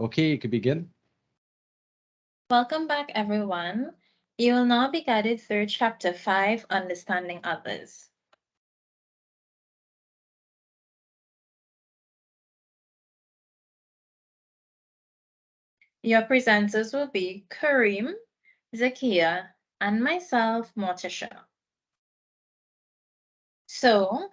Okay, you can begin. Welcome back, everyone. You will now be guided through Chapter 5, Understanding Others. Your presenters will be Kareem, Zakia, and myself, Morticia. So,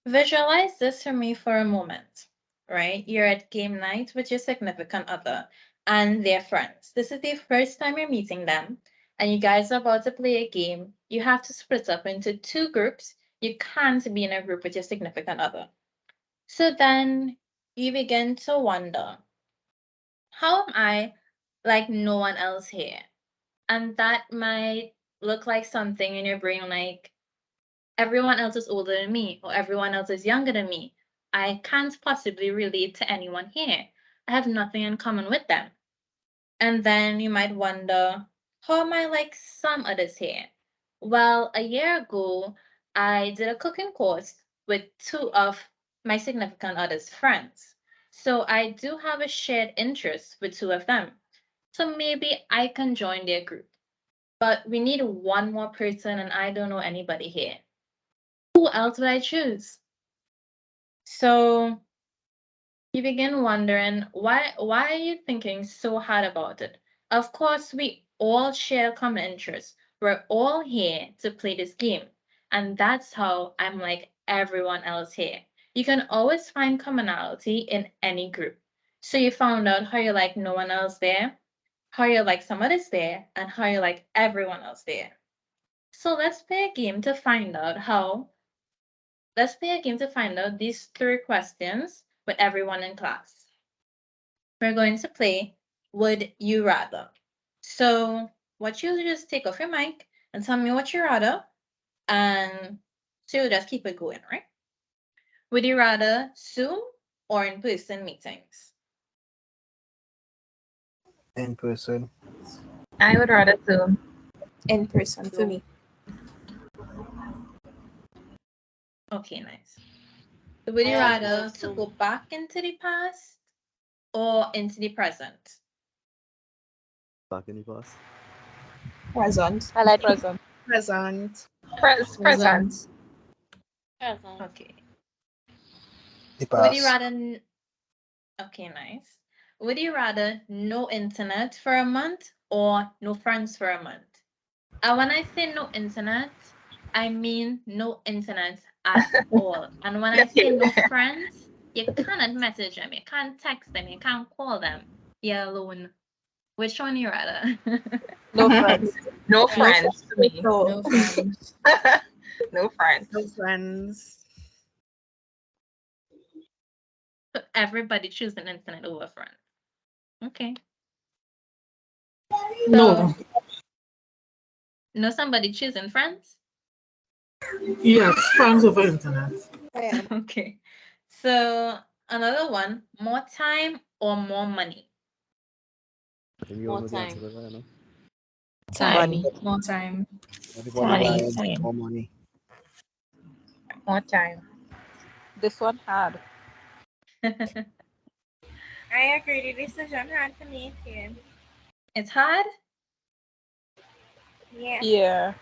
visualize this for me for a moment, right? You're at game night with your significant other and their friends. This is the first time you're meeting them, and you guys are about to play a game. You have to split up into two groups. You can't be in a group with your significant other. So then you begin to wonder, how am I like no one else here? And that might look like something in your brain like, everyone else is older than me, or everyone else is younger than me. I can't possibly relate to anyone here. I have nothing in common with them. And then you might wonder, how am I like some others here? Well, a year ago, I did a cooking course with two of my significant other's friends. So I do have a shared interest with two of them. So maybe I can join their group. But we need one more person, and I don't know anybody here. Who else would I choose? So you begin wondering, why are you thinking so hard about it? Of course, we all share common interests. We're all here to play this game. And that's how I'm like everyone else here. You can always find commonality in any group. So you found out how you like no one else there, how you like some others there, and how you like everyone else there. So let's play a game to find out these three questions with everyone in class. We're going to play Would You Rather. So, what you'll just take off your mic and tell me what you rather, and so you'll just keep it going, right? Would you rather Zoom or in person meetings? In person. I would rather Zoom. In person for me. Okay, nice. So would you rather to go back into the past or into the present? Back in the past. Present. I like present. Present. Present. Okay. The Would you past. rather Okay, nice. Would you rather no internet for a month or no friends for a month? And when I say no internet, I mean no internet at all. And when I say no friends, you cannot message them, you can't text them, you can't call them. You're alone. Which one you rather? No friends. No friends to me. No friends. No friends. No friends. So everybody choosing internet over friends. Okay. No. So, know somebody choosing friends? Yes, friends over internet. Okay. So another one, more time or more money? I think you all know the answer to that, no? Money. More time. Everybody Money. lied. More money. More time. This one hard. I agree. The decision hard to make here. It's hard? Yeah. Yeah.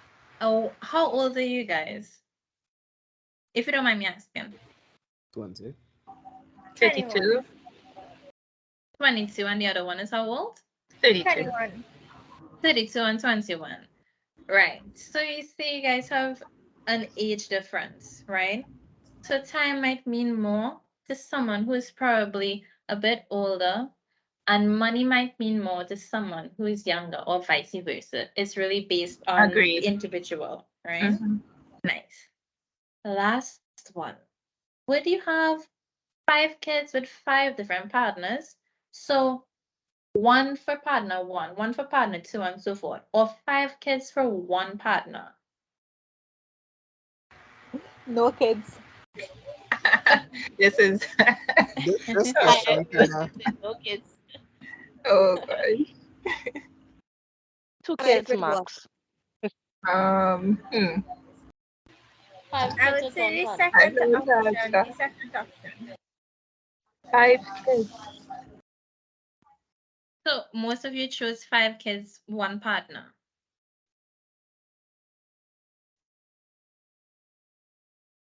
Oh, how old are you guys? If you don't mind me asking. 20. 32. 22, and the other one is how old? 32. 21. 32 and 21. Right. So you see, you guys have an age difference, right? So time might mean more to someone who is probably a bit older, and money might mean more to someone who is younger, or vice versa. It's really based on Agreed. the individual, right? Mhm. Nice. Last one. Would you have 5 kids with 5 different partners? So one for partner 1, one for partner 2, and so forth, or 5 kids for one partner? No kids. This is. This question kinda. No kids. Oh gosh. 2 kids max. Hmm. 5 I kids would with say the one partner. second I don't know option. that. The second option. 5 kids. So most of you chose 5 kids, 1 partner.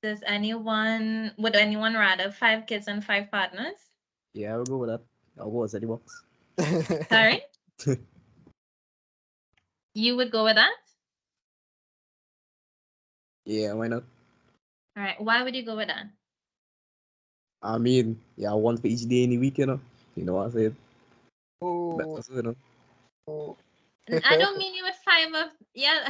Would anyone rather 5 kids and 5 partners? Yeah, I'll go with that. I'll go outside the box. Sorry? You would go with that? Yeah, why not? All right. Why would you go with that? I mean, yeah, one for each day in the week, you know. You know what I said? Oh, Better, so, you know. I don't mean you with five of yeah.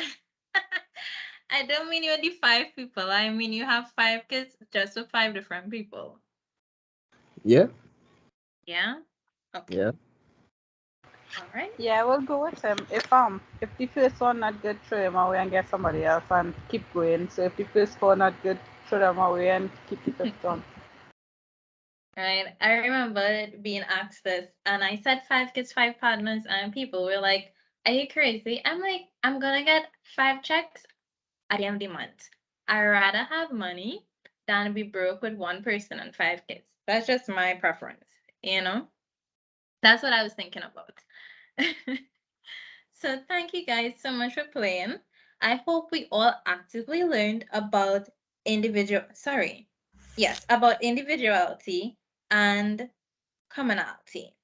I don't mean you with the 5 people. I mean you have 5 kids just with 5 different people. Yeah, Yeah? Okay. yeah. All right. yeah, we'll go with him. If the first one not good, throw him away and get somebody else and keep going. So if the first four not good, throw them away and keep the fifth one. Right. I remember being asked this, and I said 5 kids, 5 partners, and people were like, "Are you crazy?" I'm like, "I'm gonna get 5 checks at the end of the month. I'd rather have money than be broke with 1 person and 5 kids. That's just my preference, you know? That's what I was thinking about." So thank you guys so much for playing. I hope we all actively learned about about individuality and commonality.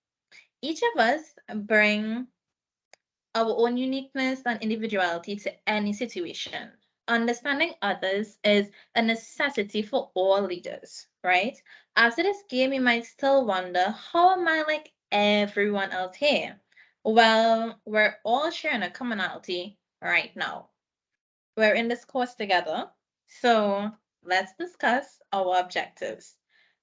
Each of us bring our own uniqueness and individuality to any situation. Understanding others is a necessity for all leaders, right? After this game, you might still wonder, how am I like everyone else here? Well, we're all sharing a commonality right now. We're in this course together, so let's discuss our objectives.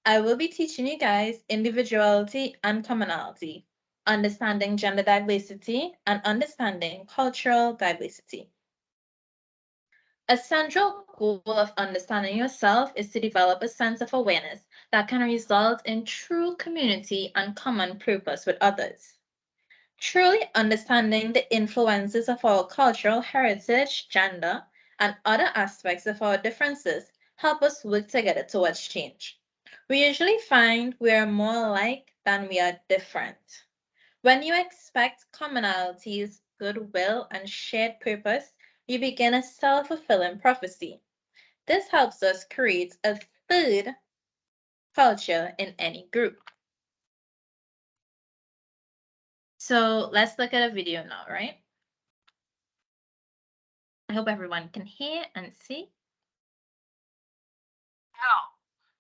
I will be teaching you guys individuality and commonality, understanding gender diversity, and understanding cultural diversity. A central goal of understanding yourself is to develop a sense of awareness that can result in true community and common purpose with others. Truly understanding the influences of our cultural heritage, gender, and other aspects of our differences help us work together towards change. We usually find we are more alike than we are different. When you expect commonalities, goodwill, and shared purpose, you begin a self-fulfilling prophecy. This helps us create a third culture in any group. So let's look at a video now, right? I hope everyone can hear and see. No,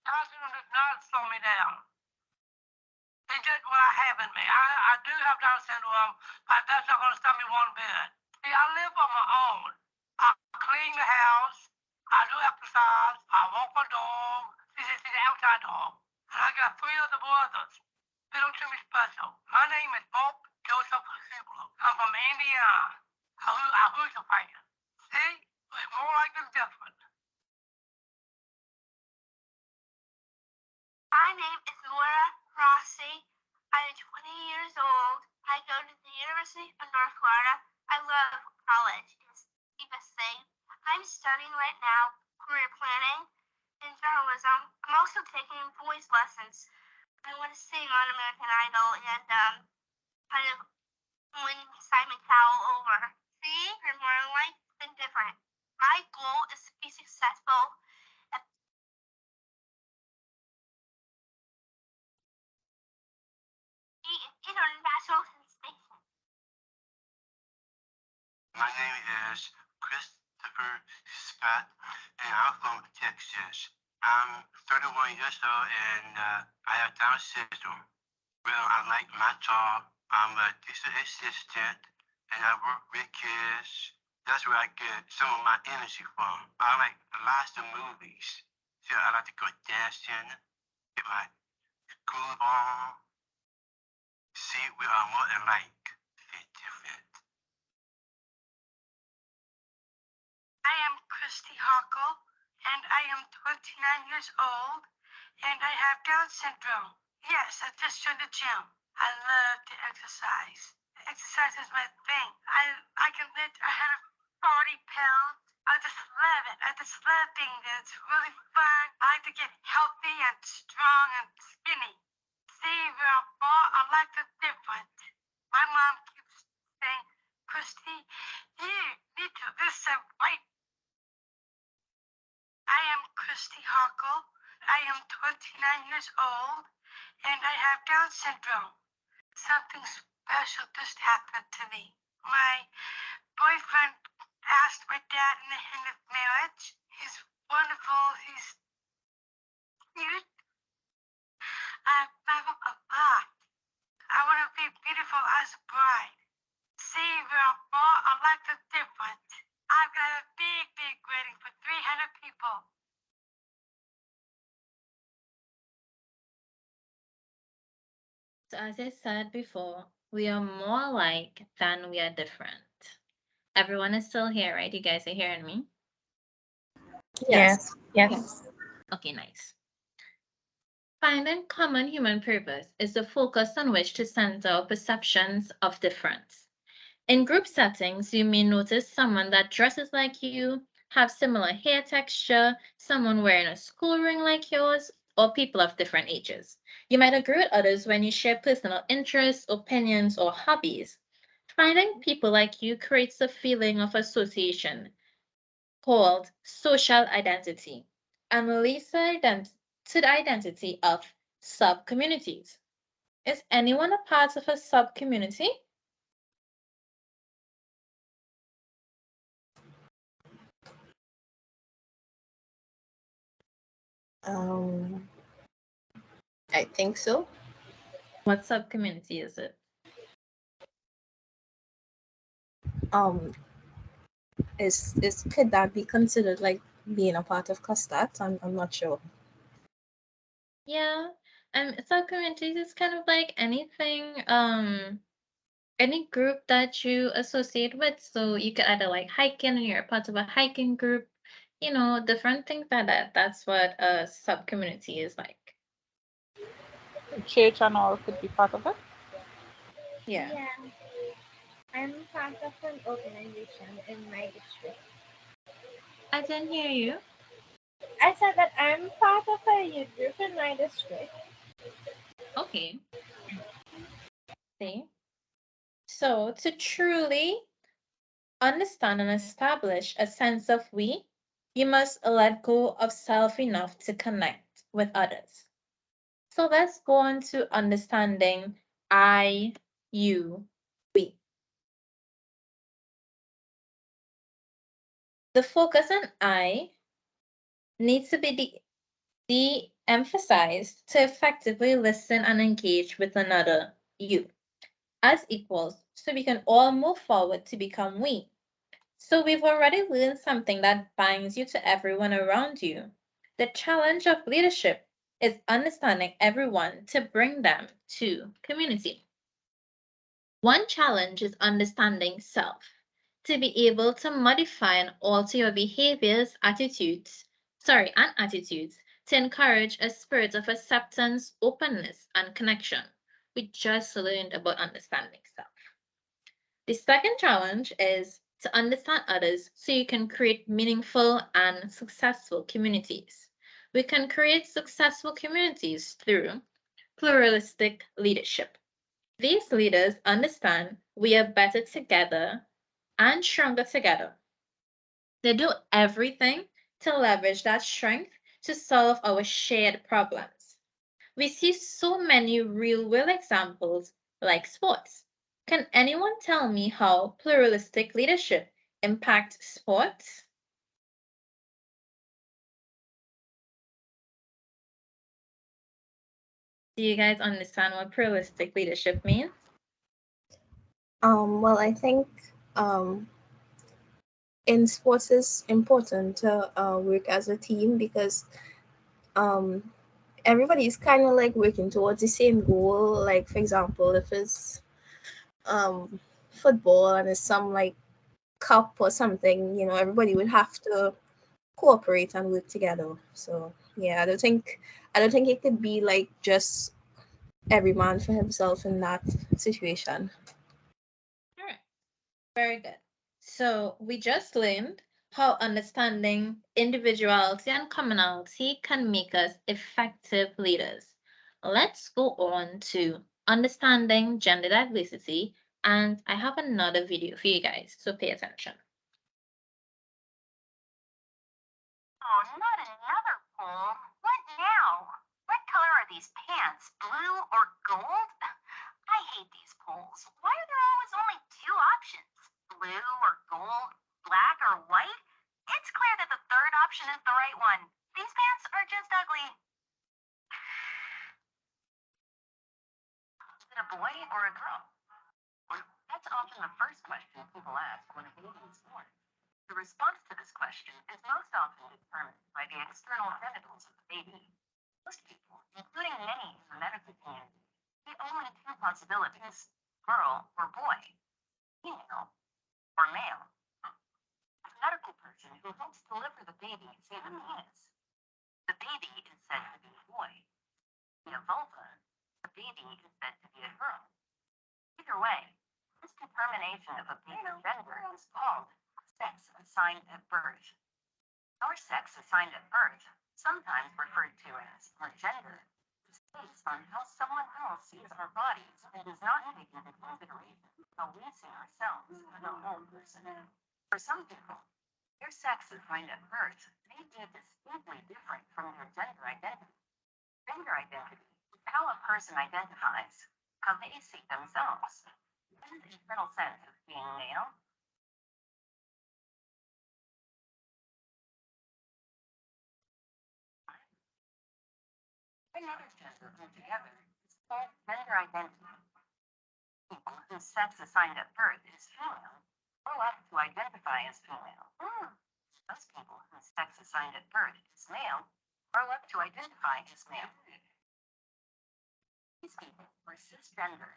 costume does not slow me down. It's just what I have in me. I do have Down syndrome, but that's not going to stop me one bit. See, I live on my own. I clean the house. I do exercise. I walk my dog. See the outside dog. And I got 3 other brothers. They don't treat me special. My name is Bob Joseph Hubler. I'm from Indiana. Who's a fan? See? We're more like than different. My name is Laura Rossi. I'm 20 years old. I go to the University of North Florida. I love college. It's the best thing. I'm studying right now career planning and journalism. I'm also taking voice lessons. I want to sing on American Idol and kind of win Simon Cowell over. See, we're more alike than different. My goal is to be successful at the international sensation. My name is Christopher Scott, and I'm from Texas. I'm 31 years old, and I have Down syndrome. Well, I like my job. I'm a teacher assistant, and I work with kids. That's where I get some of my energy from. I like lots of movies. So I like to go dancing, get my groove on. See, we are more alike than different. I am Christy Harkle, and I am 29 years old, and I have Down syndrome. Yes, I just joined the gym. I love to exercise. Exercise is my thing. I can lift 140 pounds. I just love it. I just love things. It's really fun. I like to get healthy and strong and skinny. See, we're all alike and different. My mom keeps saying, Christy, you need to listen. Wait. I am Christy Harkle. I am 29 years old, and I have Down syndrome. Something special just happened to me. My boyfriend asked my dad in the hand of marriage. He's wonderful. He's cute. I love him a lot. I want to be beautiful as a bride. See, we're more alike than different. I've got a big wedding for 300 people. So as I said before, we are more alike than we are different. Everyone is still here, right? You guys are hearing me? Yes. Yes. Okay, nice. Finding common human purpose is the focus on which to center our perceptions of difference. In group settings, you may notice someone that dresses like you, have similar hair texture, someone wearing a school ring like yours, or people of different ages. You might agree with others when you share personal interests, opinions, or hobbies. Finding people like you creates a feeling of association called social identity and leads to the identity of sub-communities. Is anyone a part of a sub-community? Um, I think so. What sub-community is it? Could that be considered like being a part of CUSTAT? I'm not sure. Yeah, sub-communities is kind of like anything, any group that you associate with. So you could either like hiking and you're a part of a hiking group, different things like that. That's what a sub-community is like. Church and all could be part of it. Yeah. Yeah. I'm part of an organization in my district. I didn't hear you. I said that I'm part of a youth group in my district. Okay. See? So to truly understand and establish a sense of we, you must let go of self enough to connect with others. So let's go on to understanding I, you, we. The focus on I needs to be de-emphasized to effectively listen and engage with another you as equals so we can all move forward to become we. So we've already learned something that binds you to everyone around you. The challenge of leadership is understanding everyone to bring them to community. One challenge is understanding self, to be able to modify and alter your behaviors, and attitudes to encourage a spirit of acceptance, openness, and connection. We just learned about understanding self. The second challenge is to understand others so you can create meaningful and successful communities. We can create successful communities through pluralistic leadership. These leaders understand we are better together and stronger together. They do everything to leverage that strength to solve our shared problems. We see so many real world examples like sports. Can anyone tell me how pluralistic leadership impacts sports? Do you guys understand what pluralistic leadership means? Well, I think in sports it's important to work as a team because everybody's kind of like working towards the same goal. Like for example, if it's football and it's some like cup or something, everybody would have to cooperate and work together. So yeah, I don't think it could be like just every man for himself in that situation. All right, very good. So we just learned how understanding individuality and commonality can make us effective leaders. Let's go on to understanding gender diversity, and I have another video for you guys, so pay attention. Oh, not another poll. What now? What color are these pants? Blue or gold? I hate these polls. Why are there always only two options? Blue or gold? Black or white? It's clear that the third option is the right one. These pants are just ugly. Is it a boy or a girl? That's often the first question people ask when a baby is born. The response to this question is most often determined by the external genitals of the baby. Most people, including many in the medical community, see only two possibilities: girl or boy, female or male. A medical person who hopes to deliver the baby sees a penis. The baby is said to be a boy. In a vulva, the baby is said to be a girl. Either way, this determination of a baby's gender is called sex assigned at birth. Our sex assigned at birth, sometimes referred to as our gender, is based on how someone else sees our bodies and does not take into consideration how we see ourselves as a whole person. For some people, their sex assigned at birth may be distinctly different from their gender identity. Gender identity is how a person identifies, how they see themselves. In the internal sense of being male, another gender altogether is called gender identity. People whose sex assigned at birth is female grow up to identify as female. Those people whose sex assigned at birth is male grow up to identify as male. These people are cisgender.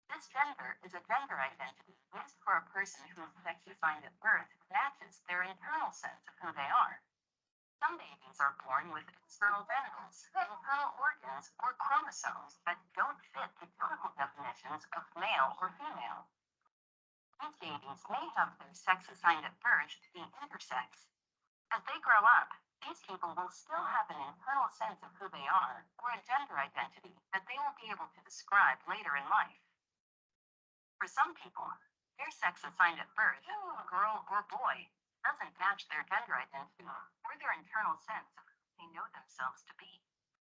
Cisgender is a gender identity used for a person whose sex assigned at birth matches their internal sense of who they are. Some babies are born with external genitals, internal organs, or chromosomes that don't fit the typical definitions of male or female. These babies may have their sex assigned at birth to be intersex. As they grow up, these people will still have an internal sense of who they are, or a gender identity that they will be able to describe later in life. For some people, their sex assigned at birth, girl or boy, doesn't match their gender identity or their internal sense of who they know themselves to be.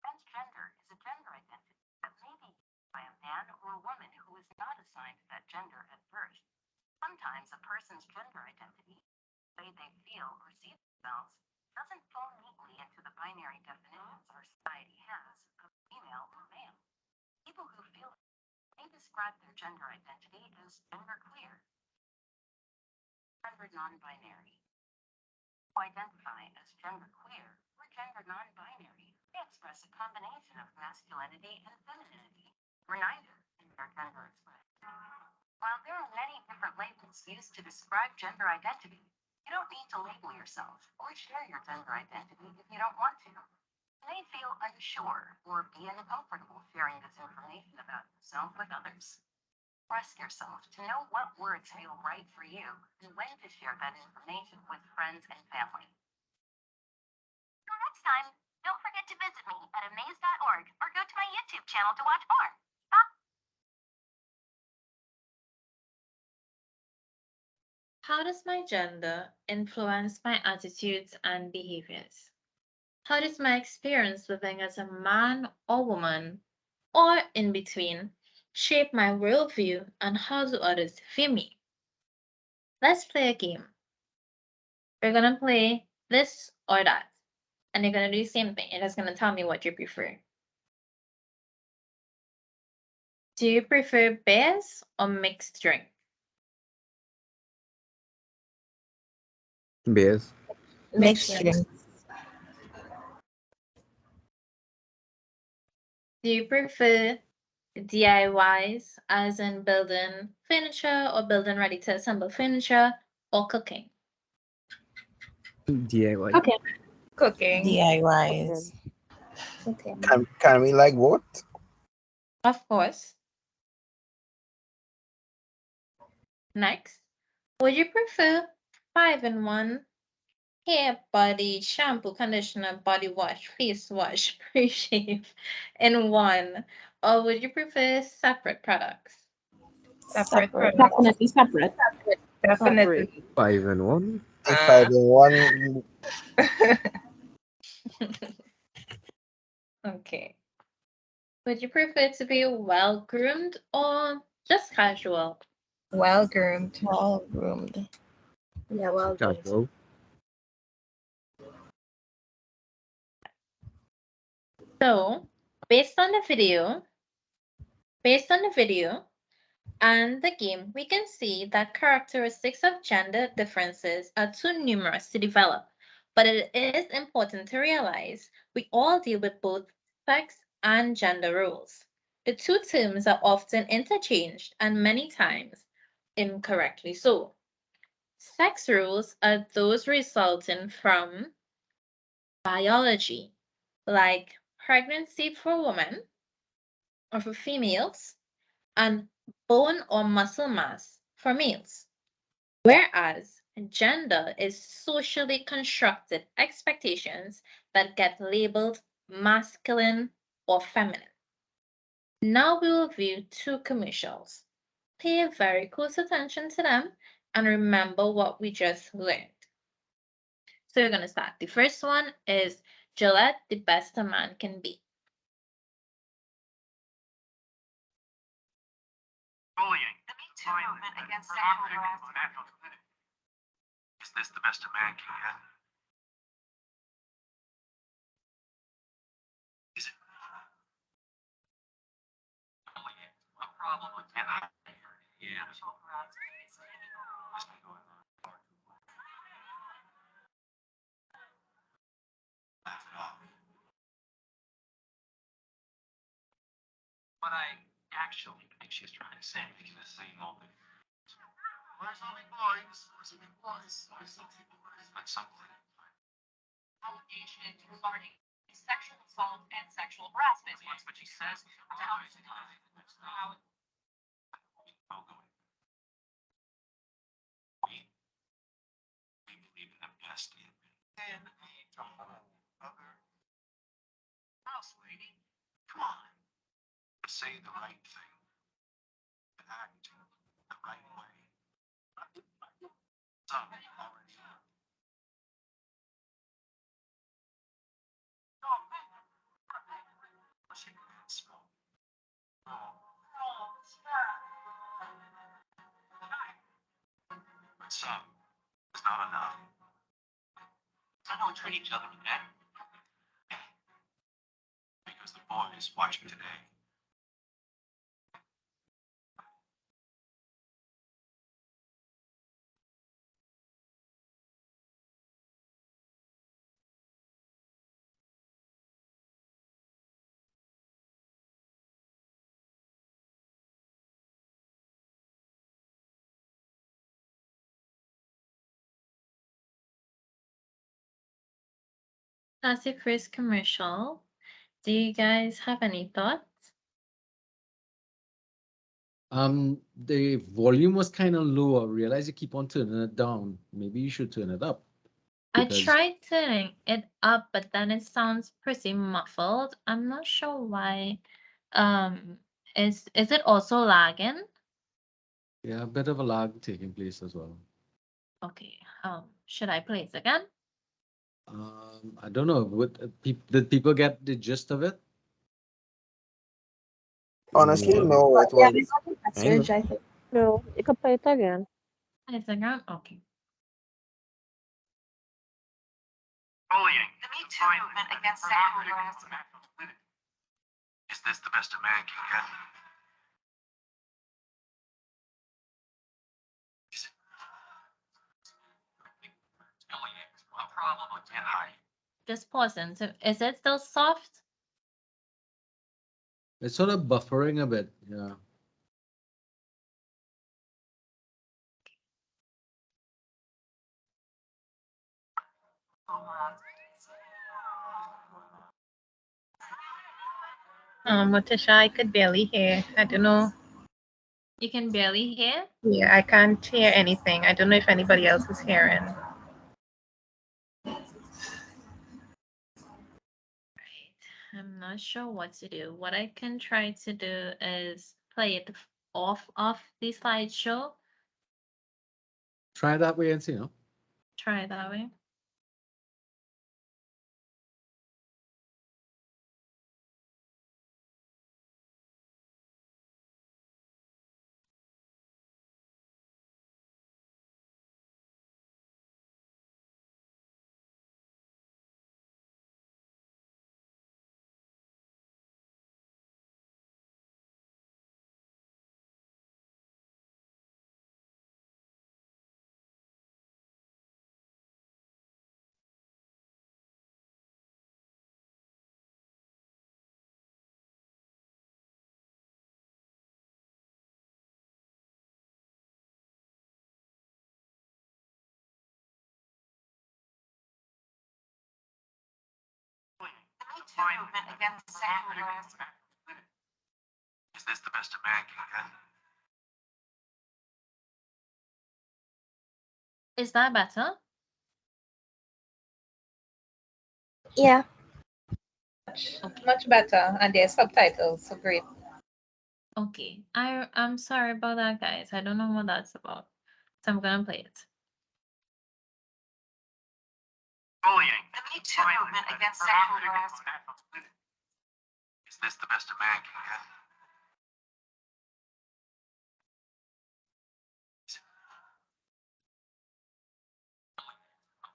Transgender is a gender identity that may be used by a man or a woman who is not assigned that gender at birth. Sometimes a person's gender identity, the way they feel or see themselves, doesn't fall neatly into the binary definitions our society has of female or male. People who feel they describe their gender identity as genderqueer, gender non-binary. Who identify as genderqueer or gender non-binary, they express a combination of masculinity and femininity, or neither in their gender expression. While there are many different labels used to describe gender identity, you don't need to label yourself or share your gender identity if you don't want to. You may feel unsure or be uncomfortable sharing this information about yourself with others. Trust yourself to know what words feel right for you and when to share that information with friends and family. Until next time, don't forget to visit me at amaze.org or go to my YouTube channel to watch more. Bye. How does my gender influence my attitudes and behaviors? How does my experience living as a man or woman, or in between, shape my worldview and how do others view me? Let's play a game. We're gonna play this or that, and you're gonna do the same thing. You're just gonna tell me what you prefer. Do you prefer beers or mixed drink? Bears. Mixed drink. Do you prefer DIYs, as in building furniture or building ready to assemble furniture, or cooking? DIY. Okay. Cooking. DIYs. Okay. Can we like what? Of course. Next, would you prefer 5-in-1 hair, body, shampoo, conditioner, body wash, face wash, pre-shave in one, or would you prefer separate products? Separate. Definitely separate. Definitely. 5 and 1. If 5 in 1, Okay. Would you prefer to be well groomed or just casual? Well groomed. all groomed. Yeah, well groomed. Casual. So, based on the video and the game, we can see that characteristics of gender differences are too numerous to develop, but it is important to realize we all deal with both sex and gender roles. The two terms are often interchanged and many times incorrectly so. Sex roles are those resulting from biology, like pregnancy for women or for females, and bone or muscle mass for males. Whereas gender is socially constructed expectations that get labeled masculine or feminine. Now we will view two commercials. Pay very close attention to them and remember what we just learned. So we're going to start. The first one is Gillette, the best a man can be. Bullying. The Me Too movement against sexual harassment. Is this the best a man can get? Is it? Bullying. A problem with that. Yeah. What I actually think she's trying to say is the same old thing. Where's all the boys? Where's all the boys? Where's all the boys? But something. Allegation regarding sexual assault and sexual harassment. That's what she says. We believe in the best in men. Other. Oh, sweetie. Come on. Say the right thing. Act the right way. Some already are. But some is not enough. I don't treat each other with that. Because the boys watching today. That's the first commercial. Do you guys have any thoughts? The volume was kind of low. I realize you keep on turning it down. Maybe you should turn it up. I because- tried turning it up, but then it sounds pretty muffled. I'm not sure why. Is it also lagging? Yeah, a bit of a lag taking place as well. Okay. Should I play it again? I don't know. Did people get the gist of it? Honestly, No. no, it Yeah, was. we got the message, I think. No, you can play it again. Play it again? Okay. Bullying. The Me Too movement against sexual harassment. Is this the best a man can get? Is it? Bullying. A problem we can't hide. Just pausing. So is it still soft? It's sort of buffering a bit. Yeah. Mutisha, I could barely hear. I don't know. You can barely hear? Yeah, I can't hear anything. I don't know if anybody else is hearing. Right. I'm not sure what to do. What I can try to do is play it off of the slideshow. Try that way and see, you know. Try that way. Movement against sexual harassment. Is this the best a man can get? Is that better? Yeah. Much better, and there's subtitles, so great. Okay. I'm sorry about that, guys. I don't know what that's about. So I'm gonna play it. Bullying. The Me Too movement against sexual harassment. Is this the best a man can get?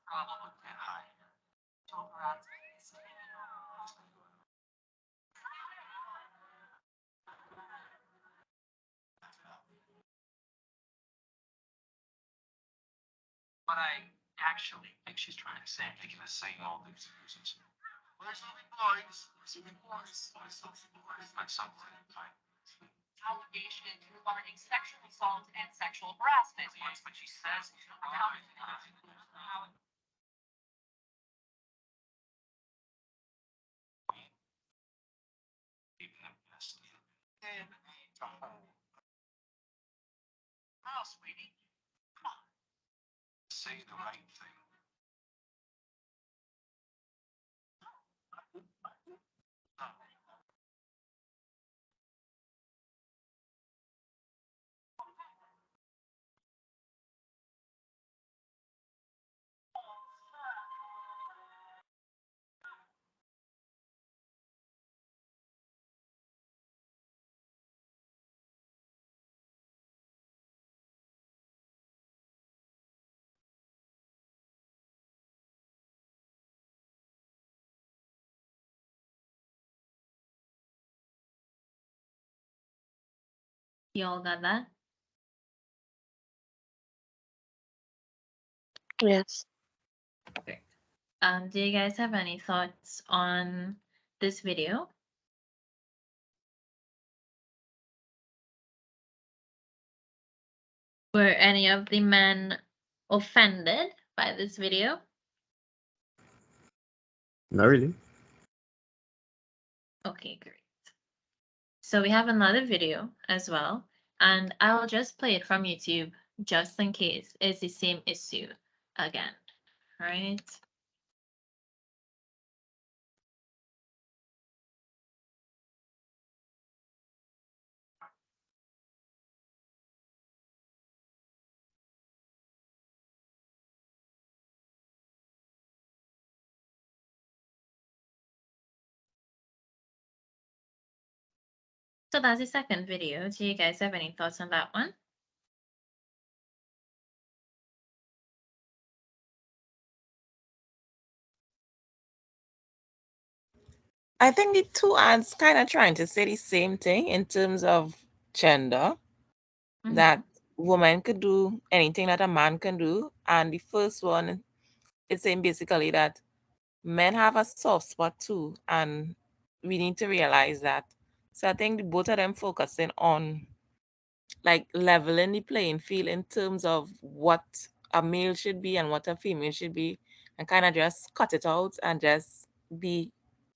Problem can't hide. What I actually think she's trying to say, making the same old excuses. Where's the boys? Like something. Allegations regarding sexual assault and sexual harassment. That's what she says. Oh, sweetie. Say the right thing. Y'all got that? Yes. Okay. Do you guys have any thoughts on this video? Were any of the men offended by this video? Not really. Okay, great. So we have another video as well, and I'll just play it from YouTube just in case it's the same issue again, right? So that's the second video. Do you guys have any thoughts on that one? I think the two ads kind of trying to say the same thing in terms of gender, that woman could do anything that a man can do. And the first one is saying basically that men have a soft spot too, and we need to realize that. So I think the both of them focusing on like leveling the playing field in terms of what a male should be and what a female should be, and kind of just cut it out and just be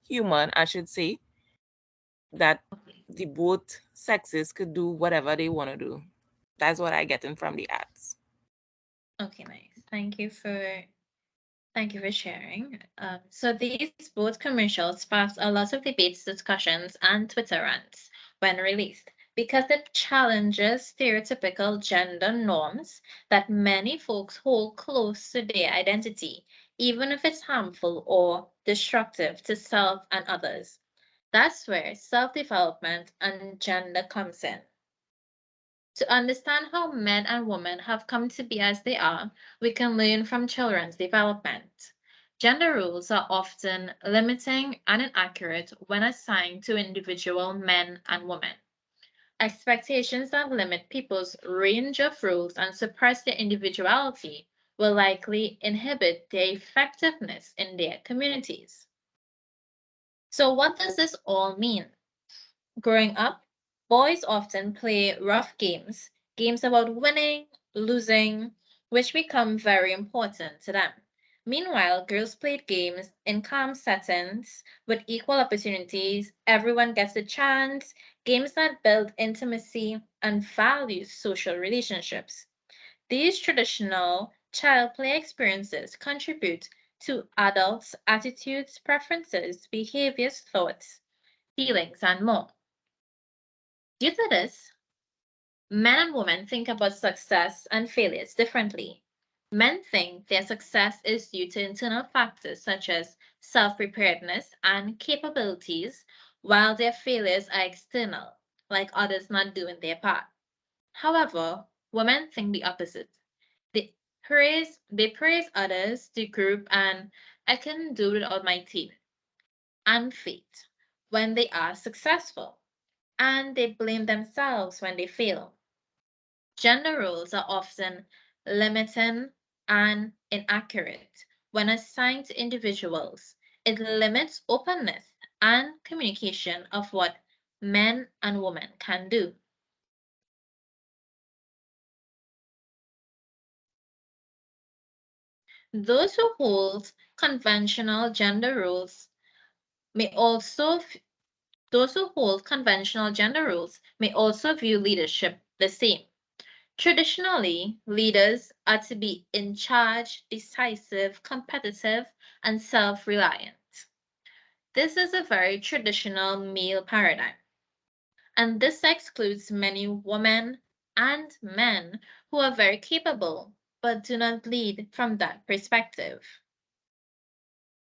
human, I should say, that the both sexes could do whatever they want to do. That's what I get in from the ads. Okay, nice. Thank you for Thank you for sharing. So these both commercials sparked a lot of debates, discussions, and Twitter rants when released because it challenges stereotypical gender norms that many folks hold close to their identity, even if it's harmful or destructive to self and others. That's where self-development and gender comes in. To understand how men and women have come to be as they are, we can learn from children's development. Gender rules are often limiting and inaccurate when assigned to individual men and women. Expectations that limit people's range of rules and suppress their individuality will likely inhibit their effectiveness in their communities. So, what does this all mean? Growing up, boys often play rough games, games about winning, losing, which become very important to them. Meanwhile, girls played games in calm settings with equal opportunities, everyone gets a chance, games that build intimacy and value social relationships. These traditional child play experiences contribute to adults' attitudes, preferences, behaviors, thoughts, feelings, and more. Due to this, men and women think about success and failures differently. Men think their success is due to internal factors such as self preparedness and capabilities, while their failures are external, like others not doing their part. However, women think the opposite. They praise others, the group, and I can do it without my team and fate when they are successful, and they blame themselves when they fail. Gender roles are often limiting and inaccurate when assigned to individuals. It limits openness and communication of what men and women can do. Those who hold conventional gender roles may also those who hold conventional gender roles may also view leadership the same. Traditionally, leaders are to be in charge, decisive, competitive, and self reliant. This is a very traditional male paradigm, and this excludes many women and men who are very capable but do not lead from that perspective.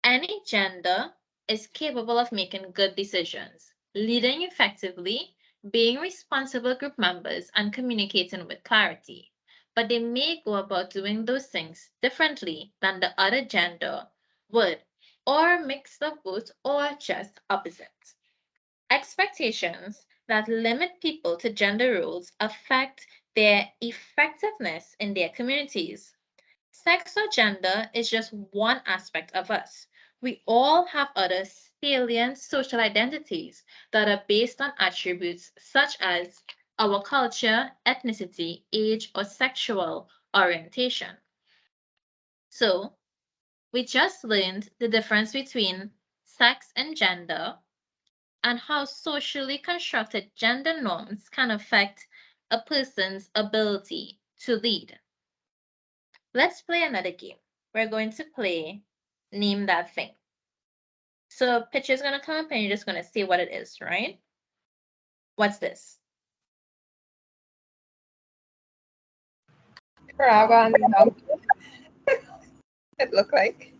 Any gender is capable of making good decisions, leading effectively, being responsible group members, and communicating with clarity. But they may go about doing those things differently than the other gender would, or a mix of both, or just opposite. Expectations that limit people to gender roles affect their effectiveness in their communities. Sex or gender is just one aspect of us. We all have other salient social identities that are based on attributes such as our culture, ethnicity, age, or sexual orientation. So, we just learned the difference between sex and gender and how socially constructed gender norms can affect a person's ability to lead. Let's play another game. We're going to play Name That Thing. So a picture is going to come up and you're just going to see what it is, right? What's this? Crab and donkey. It look like.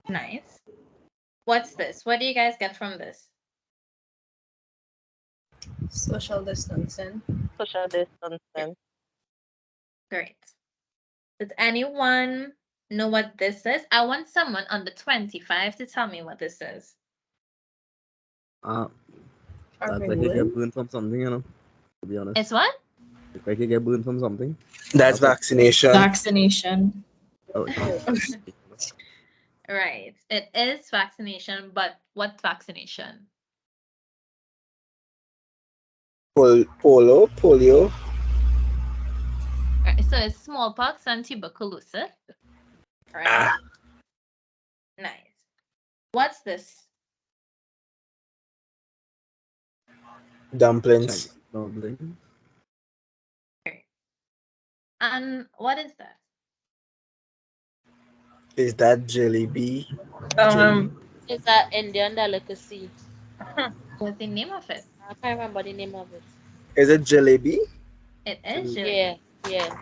Nice. What's this? What do you guys get from this? Social distancing. Social distancing. Great. Does anyone know what this is? I want someone under 25 to tell me what this is. That's like you get burned from something, you know, to be honest. It's what? It's like you get burned from something. That's vaccination. Vaccination. Oh, Right. It is vaccination, but what vaccination? Polio. Right, so it's smallpox and tuberculosis. Right? Nice. What's this? Dumplings. Dumpling. And what is that? Is that jelly bee? Um, It's an Indian delicacy. What's the name of it? I can't remember the name of it. Is it jalebi? It is Yeah, jalebi. yeah.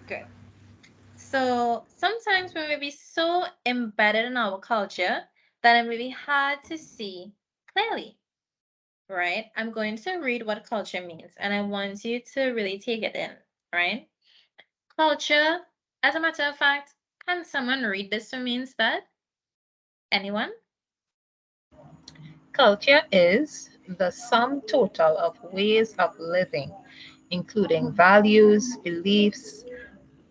Good. So sometimes we may be so embedded in our culture that it may be hard to see clearly, right? I'm going to read what culture means and I want you to really take it in, right? Culture, as a matter of fact, can someone read this for me instead? Anyone? Culture is the sum total of ways of living, including values, beliefs,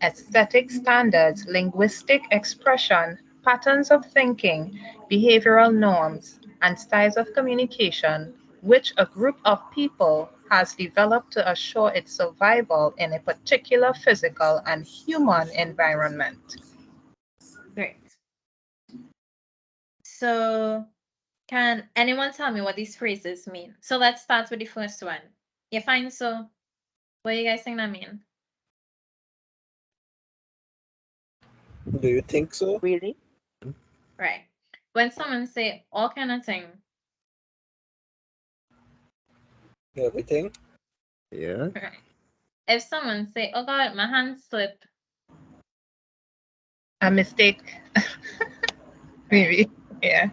aesthetic standards, linguistic expression, patterns of thinking, behavioral norms, and styles of communication, which a group of people has developed to assure its survival in a particular physical and human environment. Great. So can anyone tell me what these phrases mean? So let's start with the first one. You find so? What do you guys think that mean? Do you think so? Really? Right. When someone say all kind of thing, Everything? Yeah. right. If someone say, oh God, my hand slipped, A mistake, maybe. Yeah.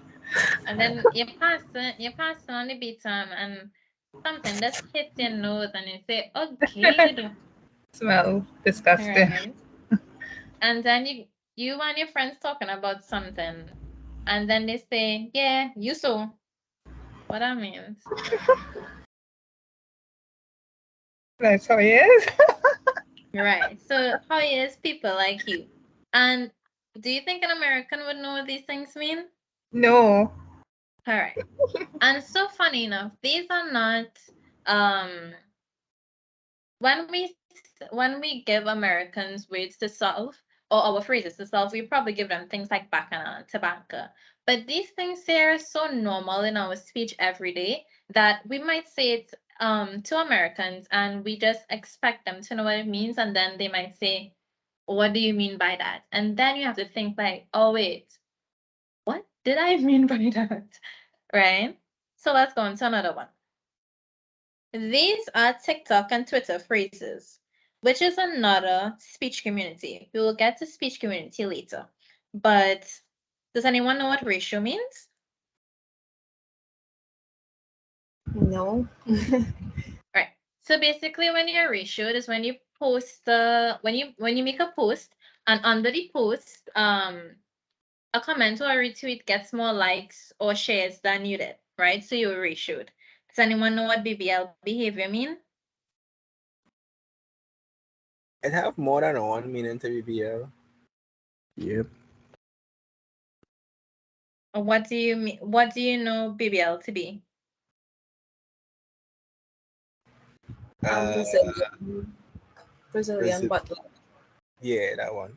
and then you pass it on the beat and something just hits your nose and you say, oh God. Smell disgusting. Right. And then you and your friends talking about something, and then they say, yeah, you so. What that means. That's how it is. Right. So how is people like you? And do you think an American would know what these things mean? No. All right. And so funny enough, these are not when we give Americans words to solve or our phrases to solve, we probably give them things like bacana, tobacco. But these things here are so normal in our speech every day that we might say it to Americans and we just expect them to know what it means, and then they might say, what do you mean by that? And then you have to think like, oh wait, what did I mean by that? Right? So let's go on to another one. These are TikTok and Twitter phrases, which is another speech community. We will get to speech community later. But does anyone know what ratio means? No. Right. So basically when you're ratioed is when you post when you make a post and under the post, a comment or a retweet gets more likes or shares than you did, right? So you're ratioed. Does anyone know what BBL behavior mean? It have more than one meaning to BBL. Yep. Or what do you mean? What do you know BBL to be? Brazilian Brazil- butt. Yeah, that one.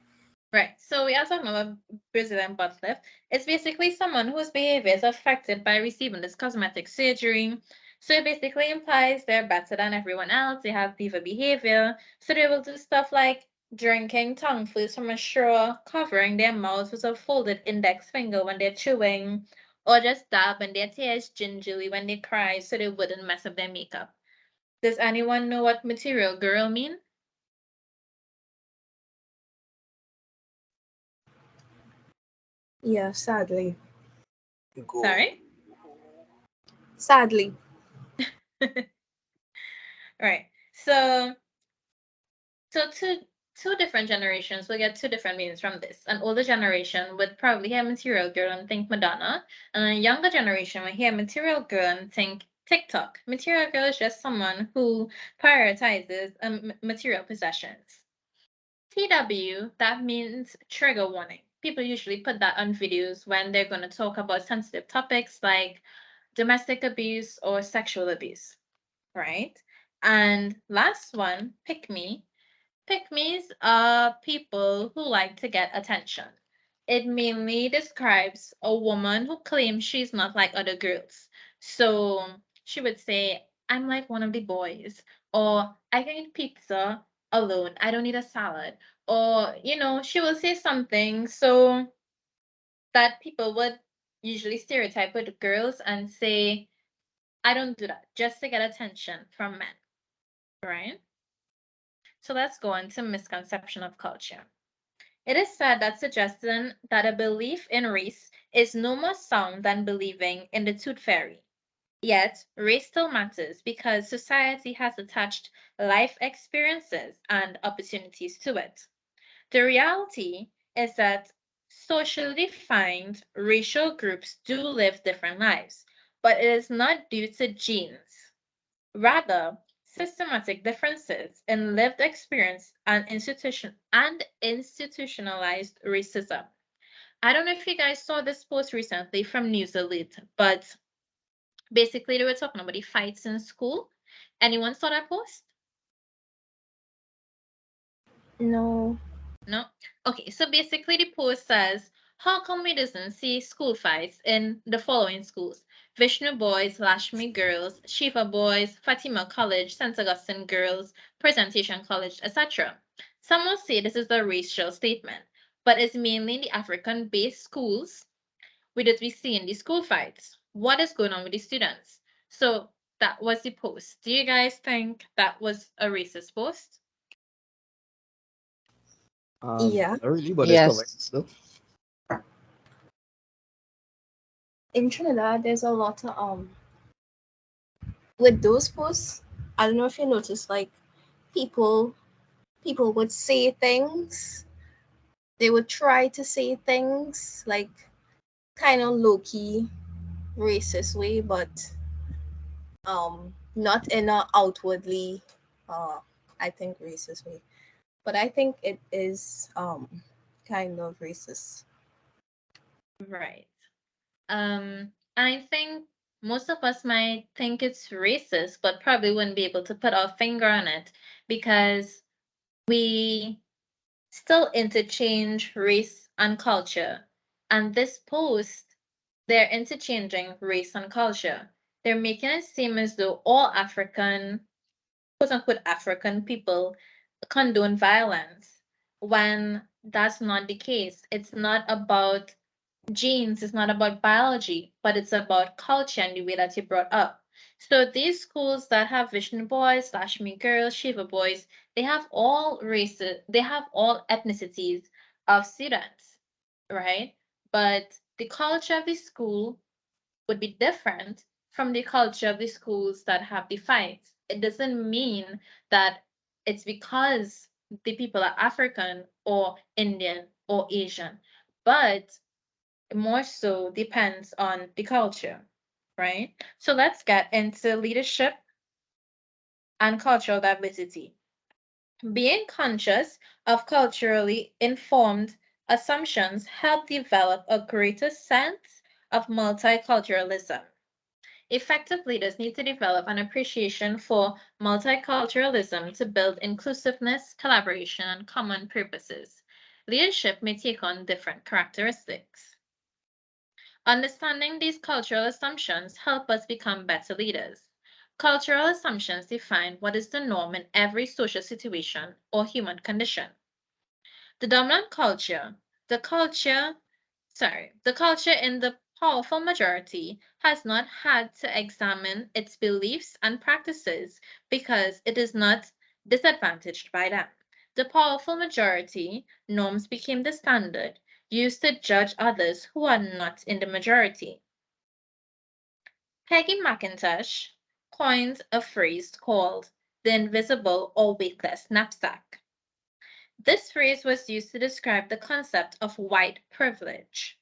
Right. So we are talking about Brazilian butt lift. It's basically someone whose behavior is affected by receiving this cosmetic surgery. So it basically implies they're better than everyone else. They have diva behavior. So they will do stuff like drinking tongue foods from a straw, covering their mouths with a folded index finger when they're chewing, or just dabbing their tears gingerly when they cry so they wouldn't mess up their makeup. Does anyone know what material girl mean? Yeah, sadly. Go. Sorry? Sadly. Right. So two different generations will get two different meanings from this. An older generation would probably hear material girl and think Madonna, and a younger generation will hear material girl and think TikTok. Material girl is just someone who prioritizes material possessions. TW, that means trigger warning. People usually put that on videos when they're going to talk about sensitive topics like domestic abuse or sexual abuse, right? And last one, pick me. Pick-me's are people who like to get attention. It mainly describes a woman who claims she's not like other girls. So she would say, I'm like one of the boys, or I can eat pizza alone. I don't need a salad. or she will say something so that people would usually stereotype with girls and say, I don't do that just to get attention from men, right? So let's go on to misconception of culture. It is said that suggesting that a belief in race is no more sound than believing in the tooth fairy. Yet, race still matters because society has attached life experiences and opportunities to it. The reality is that socially defined racial groups do live different lives, but it is not due to genes. Rather, systematic differences in lived experience and institutionalized racism. I don't know if you guys saw this post recently from News Elite, but basically they were talking about the fights in school. Anyone saw that post? No. No? Okay, so basically the post says, how come we doesn't see school fights in the following schools? Vishnu Boys, Lashmi Girls, Shiva Boys, Fatima College, St. Augustine Girls, Presentation College, etc. Some will say this is a racial statement, but it's mainly in the African-based schools we that we see in the school fights. What is going on with the students? So that was the post. Do you guys think that was a racist post? Yeah. Not really, but it's correct Yes. still. In Trinidad, there's a lot of with those posts. I don't know if you noticed, like people people would say things. They would try to say things like kind of low key racist way, but not in a outwardly I think racist way. But I think it is kind of racist. Right. I think most of us might think it's racist, but probably wouldn't be able to put our finger on it because we still interchange race and culture. And this post, they're interchanging race and culture. They're making it seem as though all African, quote unquote, African people condone violence when that's not the case. It's not about genes, it's not about biology, but it's about culture and the way that you brought up. So these schools that have Vishnu boys, Lashmi girls, Shiva boys, they have all races, they have all ethnicities of students, right? But the culture of the school would be different from the culture of the schools that have the fights. It doesn't mean that it's because the people are African or Indian or Asian, but more so depends on the culture, right? So let's get into leadership and cultural diversity. Being conscious of culturally informed assumptions help develop a greater sense of multiculturalism. Effective leaders need to develop an appreciation for multiculturalism to build inclusiveness, collaboration, and common purposes. Leadership may take on different characteristics. Understanding these cultural assumptions help us become better leaders. Cultural assumptions define what is the norm in every social situation or human condition. The dominant culture, the culture, the culture in the powerful majority has not had to examine its beliefs and practices because it is not disadvantaged by them. The powerful majority norms became the standard used to judge others who are not in the majority. Peggy McIntosh coined a phrase called the invisible or weightless knapsack. This phrase was used to describe the concept of white privilege,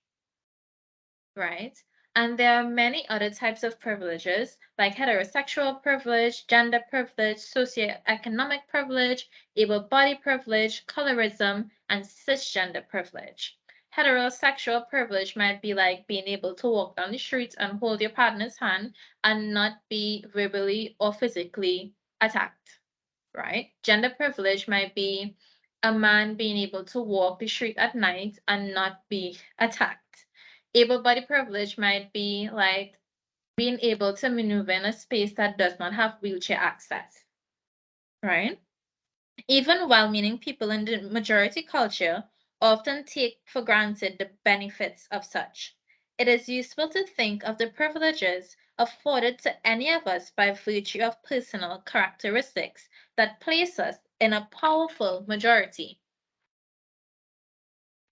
right? And there are many other types of privileges like heterosexual privilege, gender privilege, socioeconomic privilege, able body privilege, colorism, and cisgender privilege. Heterosexual privilege might be like being able to walk down the street and hold your partner's hand and not be verbally or physically attacked, right? Gender privilege might be a man being able to walk the street at night and not be attacked. Able body privilege might be like being able to maneuver in a space that does not have wheelchair access, right? Even well-meaning people in the majority culture often take for granted the benefits of such. It is useful to think of the privileges afforded to any of us by virtue of personal characteristics that place us in a powerful majority.